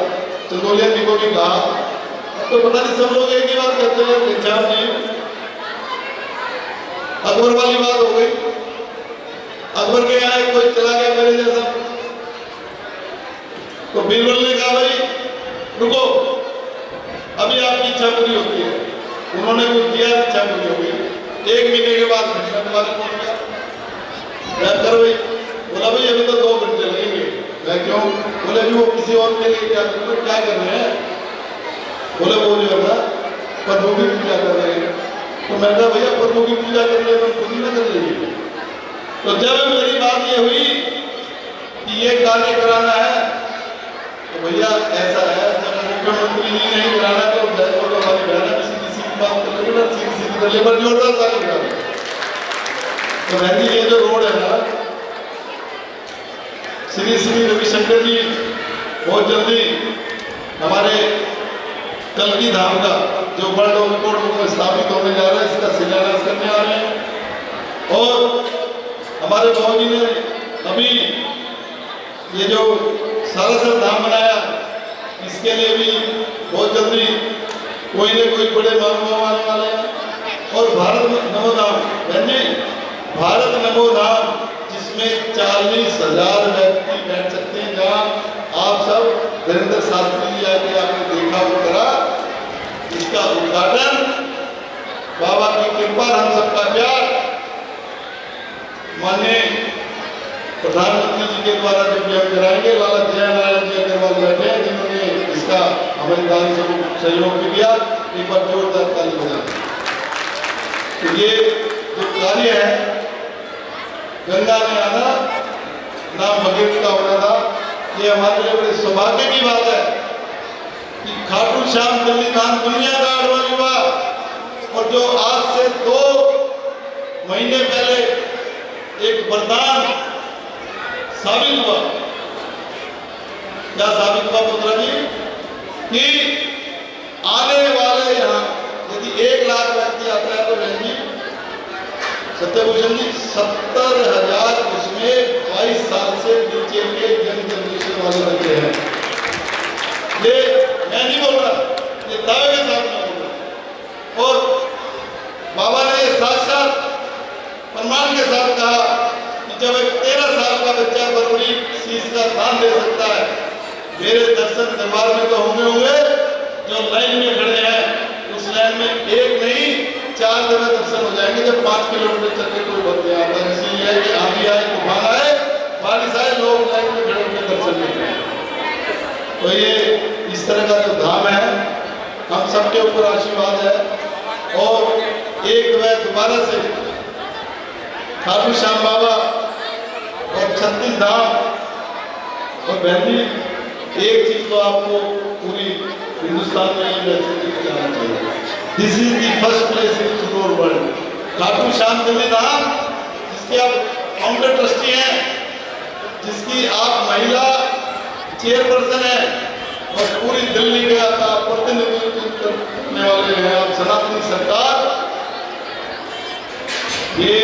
चंदोलिया जी को भी कहा। तो पता नहीं सब लोग एक ही बात कहते हैं, घनश्याम जी अकबर वाली बात हो गई। अकबर के यहाँ कोई चला गया मेरे जैसा, तो बीरबल ने कहा भाई रुको, अभी आपकी इच्छा पूरी होती है। उन्होंने कुछ दिया, इच्छा पूरी हो गई। 1 महीने के बाद घटना तुम्हारे पहुंच गया, क्या करो भाई? बोला भाई अभी तो 2 घंटे लगेंगे। मैं क्यों? बोले भी वो किसी और के लिए क्या कर रहे हैं? बोले वो जो है ना प्रभु की पूजा कर रहे हैं। तो मैंने कहा भैया प्रभु की पूजा कर रहे हैं, खुद ही ना कर लीजिए। तो जब मेरी बात ये हुई कि ये कार्य कराना है, तो भैया ऐसा है, जब मुख्यमंत्री जी नहीं कराना तो हमारी बहना किसी की बात कर लेगी ना, सीधी कर लेबर जोरदार ताली बजा रहे। तो बहन जी ये जो रोड है ना, श्री रविशंकर जी बहुत जल्दी हमारे कल्की धाम का जो वर्ल्ड रिकॉर्ड बुक में स्थापित होने जा रहा है, इसका शिलान्यास करने आ रहे हैं। और हमारे बाबू जी ने अभी ये जो सालासर धाम बनाया, इसके लिए भी बहुत जल्दी कोई न कोई बड़े महानुभाव आने वाले हैं। और भारत नमो धाम, बहन जी भारत नमो धाम, जिसमें 40,000 व्यक्ति बैठ सकते हैं, जहाँ आप सब धीरेन्द्र शास्त्री जी आके आपने देखा वो करा, इसका उद्घाटन बाबा की कृपा, हम सबका प्यार, माननीय प्रधानमंत्री जी के द्वारा जब भी हम कराएंगे, लाला जयनारायण जी अग्रवाल बैठे हैं जिन्होंने इसका हमें दान सहयोग भी दिया। एक बार जोरदार ताली बजाएं। तो ये जो कार्य है गंगा में आना, नाम भगीरथ का होना था, ये हमारे लिए बड़े सौभाग्य की बात है कि खाटू श्याम बलिदान दुनिया का 8वां युवा, और जो आज से 2 महीने पहले एक वरदान साबित हुआ। क्या साबित हुआ पुत्रा जी? कि आने वाले यहाँ यदि 1 लाख व्यक्ति आता है तो बहन जी सत्यभूषण जी 70,000 उसमें 22 साल से नीचे के जनरेशन वाले बच्चे हैं। ये मैं नहीं बोल रहा, ये दावे के साथ मैं बोल रहा। और बाबा ने ये साक्षात प्रमाण के साथ कहा कि जब एक 13 साल का बच्चा बरबरी शीश का दान दे सकता है, मेरे दर्शन दरबार में तो होंगे जो लाइन में खड़े हैं, उस लाइन में 1 नहीं 4 जगह दर्शन हो जाएंगे जब 5 किलोमीटर चल के कोई बंदे आता है। इसलिए है कि आंधी आए, तूफान आए, बारिश आए, लोग लाइन में खड़े होकर दर्शन लेते हैं। तो ये इस तरह का जो धाम है, हम सबके ऊपर आशीर्वाद है। और एक बार दोबारा से खाटू श्याम बाबा और 36 धाम। और बहन जी एक चीज तो आपको पूरी हिंदुस्तान में ये मैसेज जाना चाहिए, this is the first place in through world. Khatu Shyam Dham, जिसके आप फाउंडर ट्रस्टी हैं, जिसकी आप महिला चेयरपर्सन हैं और पूरी दिल्ली का प्रतिनिधित्व करने वाले हैं आप, सनातनी सरकार। ये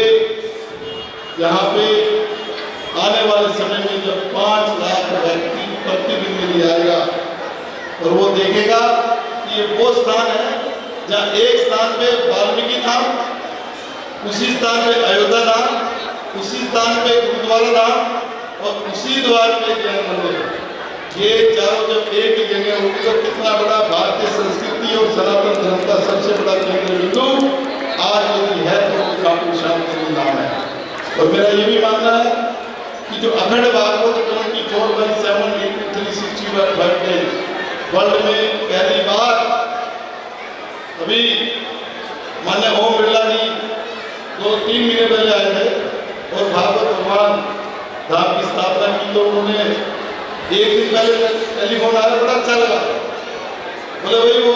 यहाँ पे आने वाले समय में जब 5 लाख व्यक्ति प्रतिदिन के लिए आएगा और वो देखेगा कि ये वो स्थान है जहाँ एक स्थान पे वाल्मीकि धाम, उसी स्थान पे अयोध्या धाम उसी स्थान पे गुरुद्वारा धाम और उसी द्वार पे जैन मंदिर है। ये चारों जब एक ही जगह होगी तो कितना बड़ा भारतीय संस्कृति और सनातन धर्म का सबसे बड़ा केंद्र बिंदु आज यदि है तो खाटू श्याम का नाम है। और मेरा ये भी मानना है कि जो अखंड भागवत 24/7 365 बर्थडे वर्ल्ड में पहली बार अभी मान्य ओम बिरला जी 2-3 महीने पहले आए थे और भागवत भगवान धाम की स्थापना की तो उन्होंने एक दिन पहले टेलीफोन आया, बड़ा अच्छा लगा। बोले भाई वो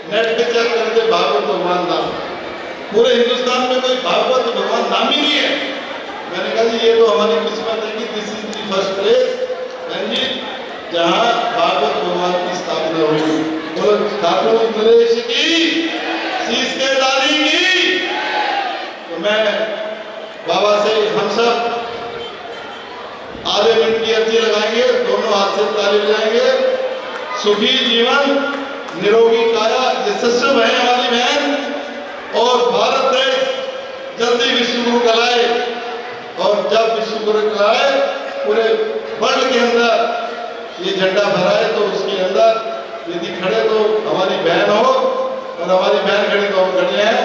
नेट पे चेक करते भागवत भगवान धाम, पूरे हिंदुस्तान में कोई भागवत भगवान धाम ही नहीं है। मैंने कहा जी ये तो हमारी किस्मत है कि this is the first place जी जहाँ भागवत भगवान की स्थापना हुई। बोलो ठाकुर नरेश की शीश के डाली की। तो मैं बाबा से हम सब आधे मिनट की अर्जी लगाएंगे, दोनों हाथ से ताली बजाएंगे। सुखी जीवन निरोगी काया, यशस्वी बहन हमारी बहन और भारत देश जल्दी विश्व गुरु कहलाए। और जब विश्व गुरु कहलाए पूरे वर्ल्ड के अंदर ये झंडा फहराए तो उसके अंदर यदि खड़े तो हमारी बहन हो और हमारी बहन खड़ी तो हम खड़े हैं।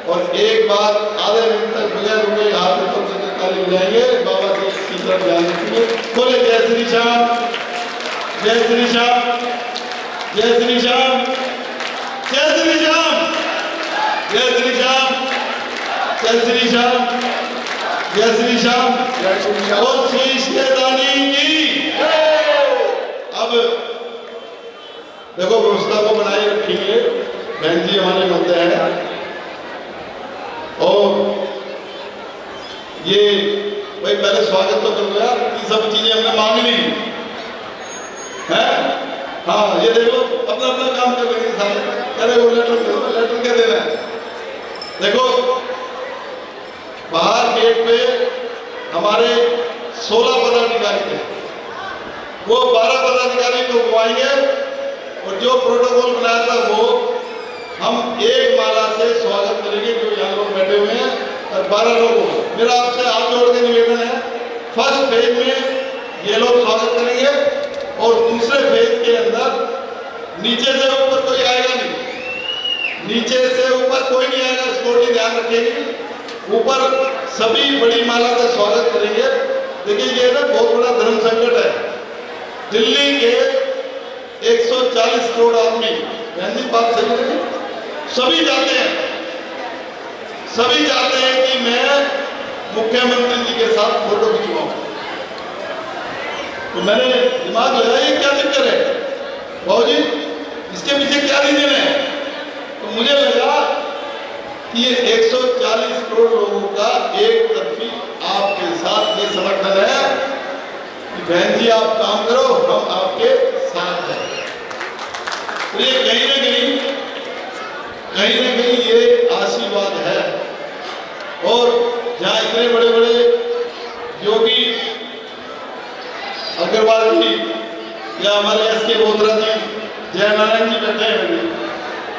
और एक बार आधे मिनट तक बगैर रुके हाथ ऊपर से ताली बजाएंगे, बाबा जी की तरफ ध्यान रखेंगे। बोले जय श्री श्याम, जय श्री श्याम, जय श्री श्याम, जय श्री श्याम, जय श्री श्याम, जय श्री श्याम, जय श्री श्याम और शीश के दानी की। अब देखो व्यवस्था को बनाए रखेंगे, बहन जी हमारे मध्य है और ये भाई पहले स्वागत तो कर यार, ये सब चीजें हमने मांग ली है। हाँ ये देखो अपना अपना काम कर लेंगे सारे, अरे वो लेटर दो, लेटर क्या देना है। देखो बाहर गेट पे हमारे 16 पदाधिकारी थे, वो 12 पदाधिकारी को बुलाएंगे और जो प्रोटोकॉल बनाया था वो हम एक माला से स्वागत करेंगे जो यहाँ लोग बैठे हुए हैं और 12 लोगों। मेरा आपसे हाथ जोड़ के निवेदन है, फर्स्ट फेज में ये लोग स्वागत करेंगे और दूसरे फेज के अंदर नीचे से ऊपर कोई आएगा नहीं, नीचे से ऊपर कोई नहीं आएगा, सिक्योरिटी ध्यान रखेगी। ऊपर सभी बड़ी माला का स्वागत करेंगे। देखिए ये ना बहुत बड़ा धर्म संकट है, दिल्ली के 140 करोड़ आदमी, बात सही है, सभी चाहते हैं, सभी चाहते हैं कि मैं मुख्यमंत्री जी के साथ फोटो खिंचवाऊं। तो मैंने दिमाग लगाया क्या चक्कर है बाबू जी, इसके पीछे क्या रीजन है। तो मुझे लगा कि ये 140 करोड़ लोगों का एक तरफी आपके साथ ये समर्थन है कि बहन जी आप काम करो, हम आपके साथ हैं। तो ये कहीं ना कहीं ये आशीर्वाद है। और जहाँ इतने बड़े बड़े योगी अग्रवाल जी या हमारे एस के बोत्रा जी, जयनारायण जी बैठे हैं,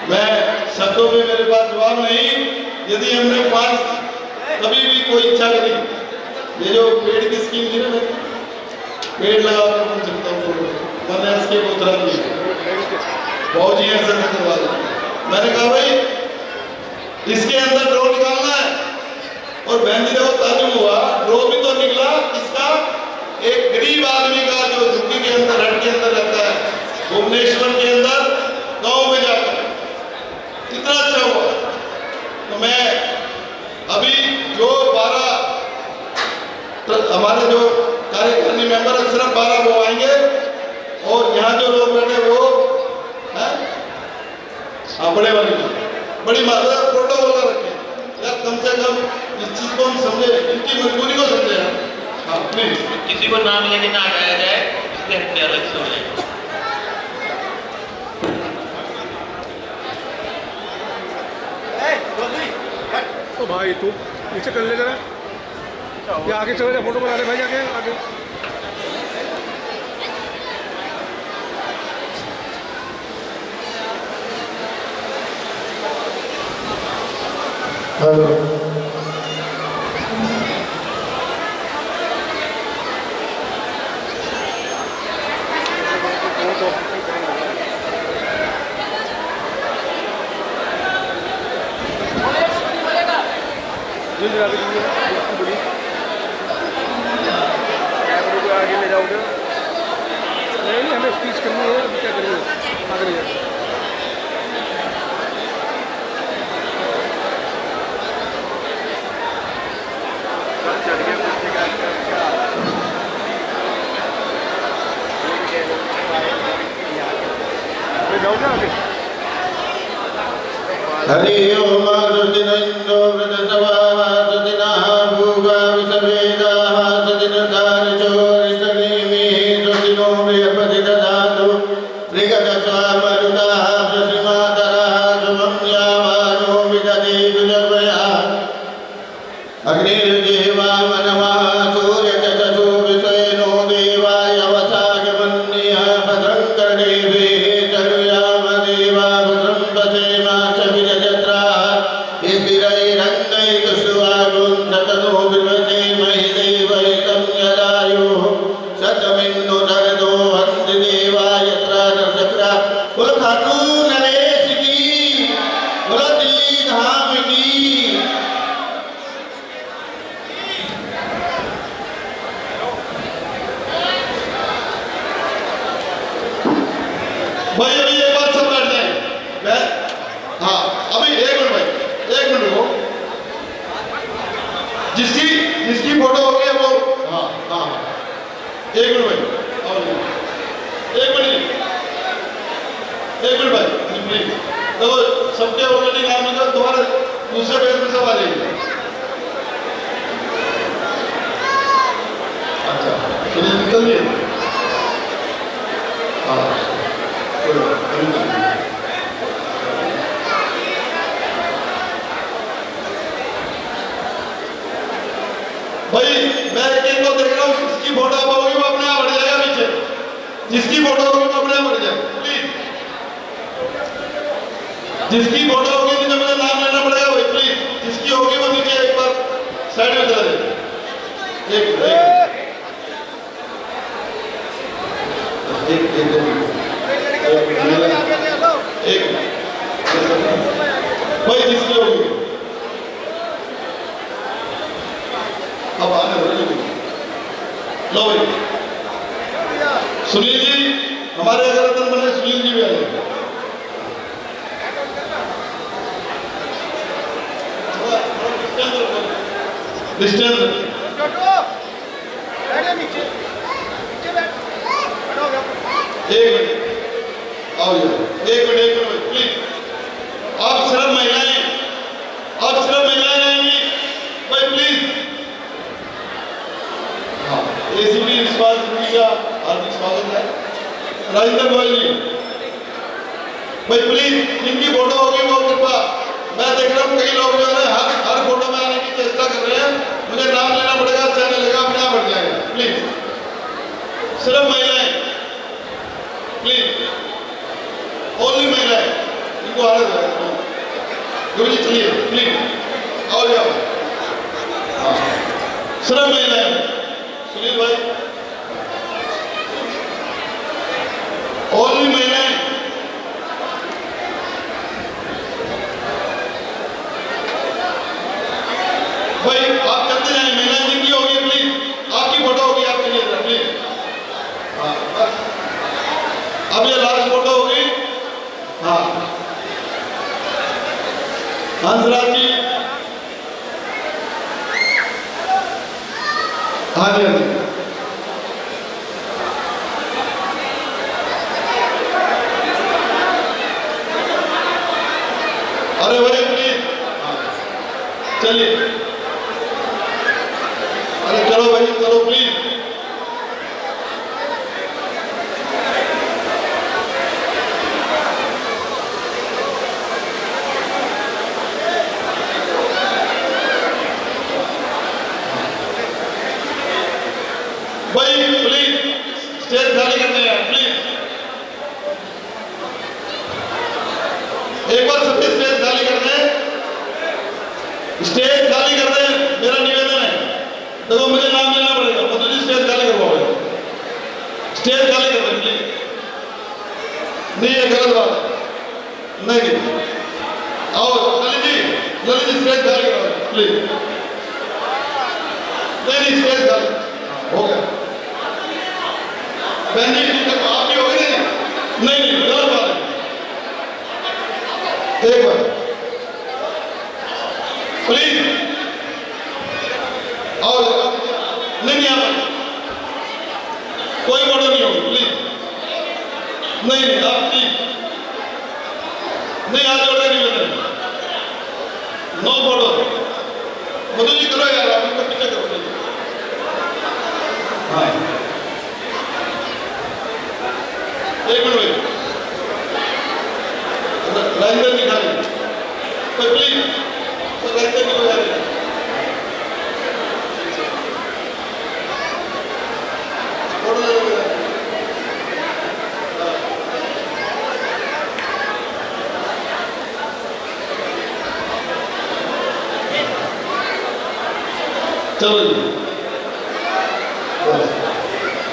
मैं शब्दों में मेरे पास जवाब नहीं। यदि हमने 5 कभी भी कोई इच्छा करी, ये जो पेड़ की स्कीम थी ना, पेड़ लगा कर बन सकता हूँ, मैंने एस के बोत्रा जी बहुत जी ऐसा करवा। मैंने कहा भाई इसके अंदर ड्रो निकालना है और बहन जी देखो ताजुब हुआ, ड्रो भी तो निकला इसका एक गरीब आदमी का जो झुग्गी के अंदर हट के अंदर रहता है भुवनेश्वर के अंदर गांव में जाकर, कितना अच्छा हुआ। तो मैं अभी जो 12 हमारे जो कार्यकारिणी मेंबर है सिर्फ 12 वो आएंगे और यहाँ जो लोग बैठे वो है बड़े वाली बड़ी मात्रा प्रोटोकॉल रखें यार, कम से कम इस चीज को हम समझे, इनकी मजबूरी को समझे। हाँ प्लीज किसी को नाम लेके ना हटाया जाए, इसलिए हत्या अलग से हो जाए। तो भाई तू नीचे कर ले जरा, ये आगे चले जा, फोटो बना ले भाई, आगे आगे। हेलो करनी है बिल्कुल बड़ी कैमरे को आगे ले जाओगे नहीं हमें स्पीच करनी है अभी क्या करेंगे आगे ले जाओ जाओगे आगे हरि ओम सुदिनंदो व्रतसवाः सुदिनः भूगा विषवेदाः सुदिनकारचो ऋषनेमिः सुदिनो बृहस्पति ददातु मृगदस्वामरुदाः प्रश्रीमातरः शुभं यावानो विदधेतु जगवयः अग्निर्देवामनमः सूर्यचक्षुः विश्वेनो देवाय वसागमन्यः भद्रं कर्णेभिः चरुयाम देवा भद्रं पश्येमाक्षभिर्यजत्राः स्थिरैरङ्गैकशुवागुं शतनो बिभ्रतीमहि देवैकं यदायुः शतमिन्नो शरदो हन्ति देवा यत्र दशक्रा बोलो खाटू नरेश की बोलो दिल्ली धाम की भाई अभी एक बात सब बैठ जाए हाँ अभी एक मिनट भाई एक मिनट रुको जिसकी जिसकी फोटो हो गई है वो हाँ हाँ एक मिनट भाई और एक मिनट भाई प्लीज देखो सबके ऑलरेडी नाम निकल दोबारा दूसरे पेज में सब आ जाएंगे अच्छा चलिए निकल लिए हाँ भाई मैं एक को देख रहा हूँ जिसकी फोटो होगी वो अपने आप हट जाएगा पीछे जिसकी फोटो होगी वो अपने आप हट जाएगा प्लीज जिसकी फोटो होगी नीचे मुझे नाम लेना पड़ेगा भाई प्लीज जिसकी होगी वो नीचे एक बार साइड में चला जाए एक भाई जिसकी होगी अब आने वाले लो भाई सुनील जी हमारे अगर अंदर बने सुनील जी भी आ जाए डिस्टेंस एक मिनट आओ यार एक मिनट प्लीज आप सिर्फ महिलाएं आएंगी भाई प्लीज हाँ एसीपी विश्वास जी का हार्दिक स्वागत है राजेंद्र गोयल जी भाई प्लीज जिनकी फोटो होगी वो कृपा मैं देख रहा हूँ कई लोग जो है हर फोटो में आने की चेष्टा कर रहे हैं मुझे नाम लेना पड़ेगा चैनल लेगा अपने आप बढ़ जाएगा प्लीज सिर्फ महिलाएं प्लीज ओनली महिलाएं इनको आने दो गुरु जी चलिए प्लीज आओ जाओ सिर्फ महिलाएं सुनील भाई ओनली महिलाएं भाई आप चलते जाए महिलाएं जिनकी होगी प्लीज आपकी फोटो होगी आप चलिए प्लीज हाँ बस अब ये लास्ट फोटो होगी हाँ हंसराज जी हाँ जी हाँ जी अरे भाई प्लीज चलिए अरे चलो भाई चलो प्लीज भाई प्लीज स्टेज खाली करते हैं प्लीज एक बार सबके स्टेज खाली कर दें स्टेज खाली कर दें मेरा निवेदन है देखो मुझे नाम लेना पड़ेगा मधु जी स्टेज खाली करवाओ स्टेज खाली कर दें प्लीज नहीं ये गलत बात है नहीं आओ ललित जी स्टेज खाली करवाओ प्लीज नहीं स्टेज खाली हो गया। बहन जी ठीक है, आप भी हो गए नहीं गलत बात है। एक बार प्लीज और नहीं यहाँ पर कोई फोटो नहीं होगी प्लीज। नहीं आप प्लीज नहीं हाथ जोड़ के नहीं बने। No photo. मधु जी करो यार, आप इनको पीछे करो। हाँ एक मिनट भाई, लाइन में नहीं खाली तो प्लीज तो लाइन में नहीं हो जाएगी। चलो जी,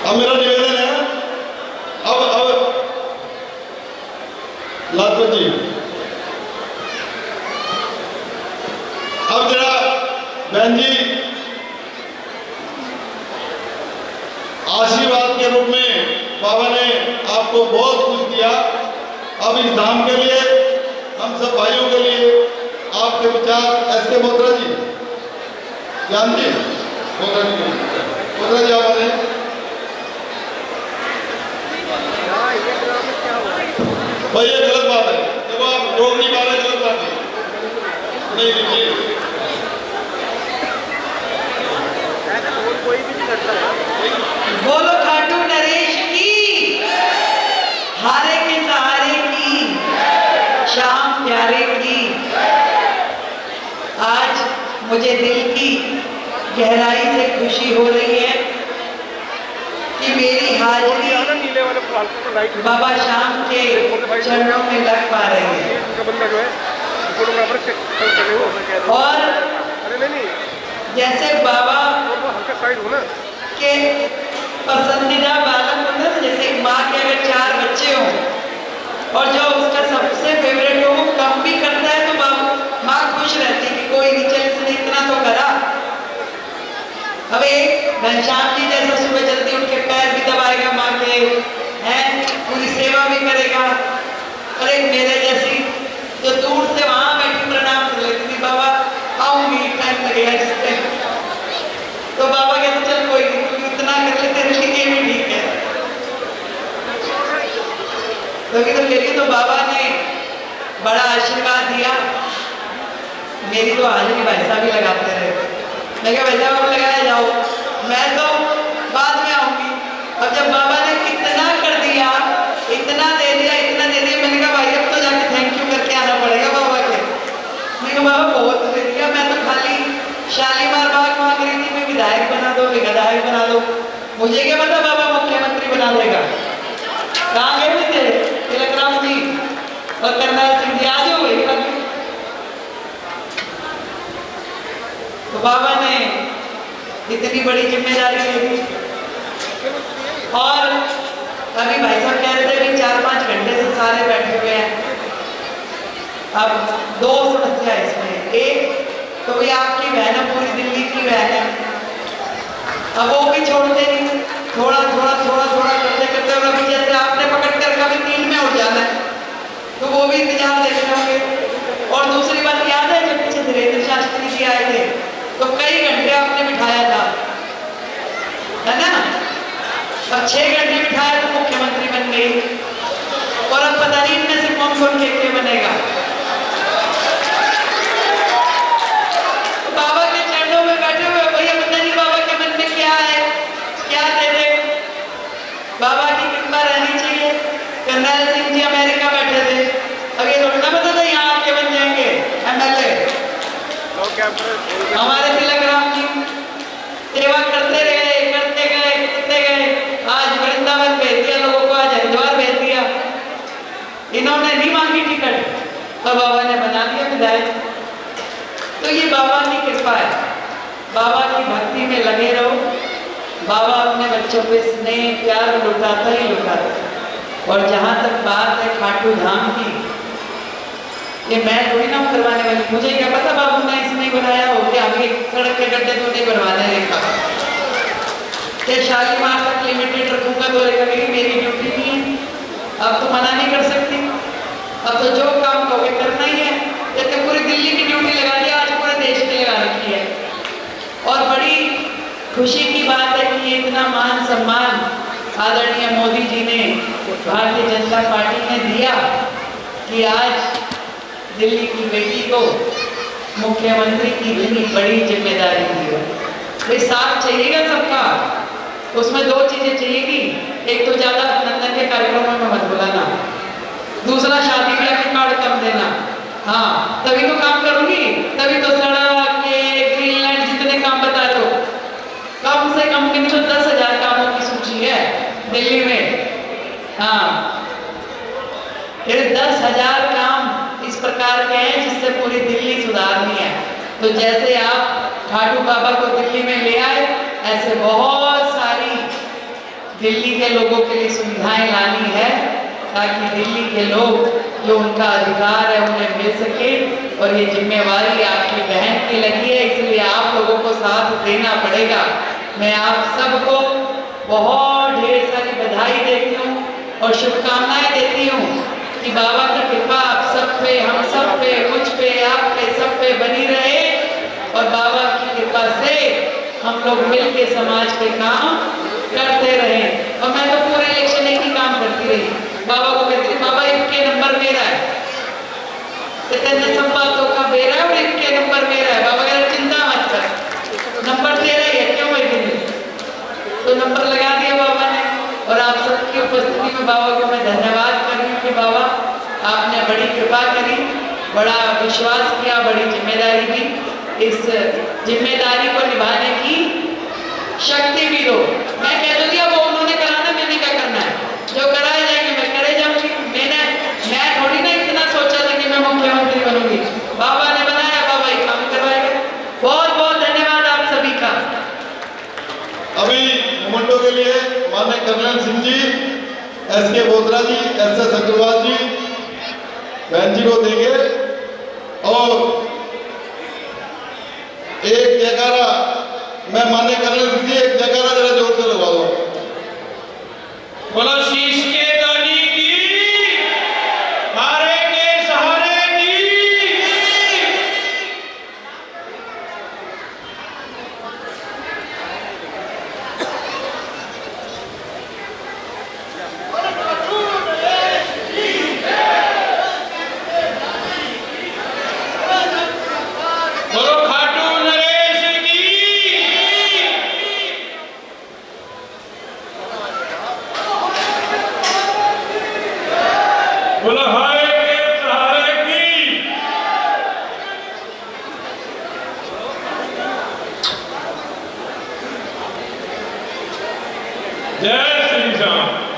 अब मेरा निवेदन है, अब लाजपत जी अब जरा बहन जी आशीर्वाद के रूप में बाबा ने आपको बहुत कुछ दिया। अब इस धाम के लिए हम सब भाइयों के लिए आपके विचार ऐसे मोत्रा जी जान जी मोत्रा जी आप आए भाई, ये गलत बात है। देखो आप रोक नहीं पा रहे, गलत बात है। नहीं कोई भी नहीं करता है। बोलो खाटू नरेश की, हारे के सहारे की, शाम प्यारे की। आज मुझे दिल की गहराई से खुशी हो रही है कि मेरी हाजिरी बाबा श्याम के चरणों में लग पा रही है। और जैसे बाबा के पसंदीदा बालक होता है, जैसे एक माँ के अगर 4 बच्चे हों और जो उसका सबसे फेवरेट हो वो कम भी करता है तो माँ खुश रहती है कि कोई नहीं, चल इसने इतना तो करा। अब एक घनश्याम जी जैसा सुबह जल्दी उठ के पैर भी दबाएगा माँ के, हैं पूरी सेवा भी करेगा। और एक मेरे जैसी जो दूर से वहां बैठी प्रणाम कर लेती थी, बाबा आऊंगी टाइम लगेगा जिससे, तो बाबा कहते चल कोई नहीं, तू इतना कर ले तेरे लिए भी ठीक है। तो मेरी तो बाबा ने बड़ा आशीर्वाद दिया। मेरी तो हाजिरी भाई साहब ही लगाते रहे। मैं क्या भाई साहब लगाया जाओ, मैं तो बाद में आऊंगी। अब जब बाबा ने इतना कर दिया, इतना दे दिया, मैंने कहा भाई अब तो जाके थैंक यू करके आना पड़ेगा बाबा के। मैंने कहा बाबा बहुत दे दिया, मैं तो खाली शालीमार बाग मांग रही थी, मैं विधायक बना दो, विधायक बना दो। मुझे क्या पता बाबा मुख्यमंत्री बना देगा। कहाँ गए हुए थे तिलक राम जी और करनाल सिंह जी, आज हो गई। तो बाबा ने इतनी बड़ी जिम्मेदारी ले ली। और अभी भाई साहब कह रहे थे कि 4-5 घंटे से सारे बैठे हुए हैं। अब 2 समस्या है इसमें। एक तो ये आपकी बहन है, पूरी दिल्ली की बहन है, अब वो भी छोड़ते नहीं, थोड़ा करते करते, और अभी जैसे आपने पकड़ कर कभी 3 में उठ जाना है तो वो भी इंतजार देख रहे होंगे। और दूसरी बात याद है जब पीछे धीरेन्द्र शास्त्री जी आए थे तो कई घंटे आपने बिठाया था, है ना? अब 6 घंटे बिठाया तो मुख्यमंत्री बन गई। और अब पता नहीं इनमें से कौन के बनेगा। तो बाबा के चरणों में बैठे हुए भैया, पता नहीं बाबा के मन में क्या है, क्या दे दे। बाबा की कृपा रहनी चाहिए। करनाल सिंह जी अमेरिका बैठे थे, अब ये थोड़ा पता था यहाँ आके बन जाएंगे MLA। हमारे तिलक राम जी सेवा करते रहे, करते गए। आज वृंदावन भेज दिया लोगों को, आज हरिद्वार भेज दिया। इन्होंने नहीं मांगी टिकट तो बाबा ने बना दिया विधायक। तो ये बाबा की कृपा है। बाबा की भक्ति में लगे रहो। बाबा अपने बच्चों पे स्नेह प्यार लुटाता ही लुटाता। और जहाँ तक बात है खाटू धाम की, ये मैं थोड़ी ना करवाने वाली, मुझे क्या पता बाबू ने इसने बनाया हो, क्या हमें सड़क के गड्ढे तो नहीं बनवाने देखा। कि शालीमार तक लिमिटेड रखूंगा तो कहेगी मेरी ड्यूटी नहीं है, अब तो मना नहीं कर सकती, अब तो जो काम कहोगे करना ही है। जैसे पूरी दिल्ली की ड्यूटी लगा दी, आज पूरे देश की लगा रखी है। और बड़ी खुशी की बात है कि इतना मान सम्मान आदरणीय मोदी जी ने, भारतीय जनता पार्टी ने दिया कि आज दिल्ली की बेटी को मुख्यमंत्री की इतनी बड़ी जिम्मेदारी दी है। ये साथ चाहिएगा सबका, उसमें दो चीजें चाहिएगी, एक तो ज्यादा नंदन के कार्यक्रमों में मत बुलाना, दूसरा शादी ब्याह के कार्ड कम देना। हाँ, तभी तो काम करूंगी, तभी तो सड़क के ग्रीनलैंड जितने काम बता रहे हो, कम से कम भी तो 10,000 कामों की सूची है दिल्ली में। हाँ, ये 10,000 काम इस प्रकार के हैं जिससे पूरी दिल्ली सुधारनी है। तो जैसे आप खाटू बाबा को दिल्ली में ले आए, ऐसे बहुत सारी दिल्ली के लोगों के लिए सुविधाएं लानी है, ताकि दिल्ली के लोग जो उनका अधिकार है उन्हें मिल सके। और ये जिम्मेवारी आपकी बहन की लगी है, इसलिए आप लोगों को साथ देना पड़ेगा। मैं आप सबको बहुत ढेर सारी बधाई देती हूँ और शुभकामनाएं देती हूँ कि बाबा की कृपा आप सब पे, हम सब पे, मुझ पे, आप पे, सब पे बनी रहे और बाबा की कृपा से हम लोग मिलके समाज के काम करते रहें। और मैं तो पूरे इलेक्शन एक ही काम करती रही, बाबा को कहती थी बाबा इनके नंबर मेरा है, इतने संपादकों का मेरा है और इनके नंबर मेरा है। बाबा कहते चिंता मत कर, नंबर तेरा ही है, क्यों बैठे तो नंबर लगा दिया बाबा ने। और आप सबकी उपस्थिति में बाबा को मैं धन्यवाद कर रही हूँ कि बाबा आपने बड़ी कृपा करी, बड़ा विश्वास किया, बड़ी जिम्मेदारी दी। इस जिम्मेदारी को निभाने की शक्ति भी दो। मैं कह दूंगी अब वो उन्होंने कराना, मैंने क्या करना है, जो कराए जाएंगे मैं करे जाऊंगी। मैं थोड़ी ना इतना सोचा था कि मैं मुख्यमंत्री बनूंगी, बाबा ने बनाया, बाबा ही काम करवाएगा। बहुत बहुत धन्यवाद आप सभी का। अभी मोमेंटो के लिए माननीय कर्नल सिंह जी, एस.के. बोत्रा जी, एस.एस. अग्रवाल जी बहन जी को देंगे। और एक जयकारा, मैं माननीय कर्नल सिंह जी एक जयकारा जरा जोर से लगा दो। बोलो शीश के दानी की, हारे के सहारे की। बोलो खाटू नरेश की। बोलो हाय के सहारे की। जय श्री राम।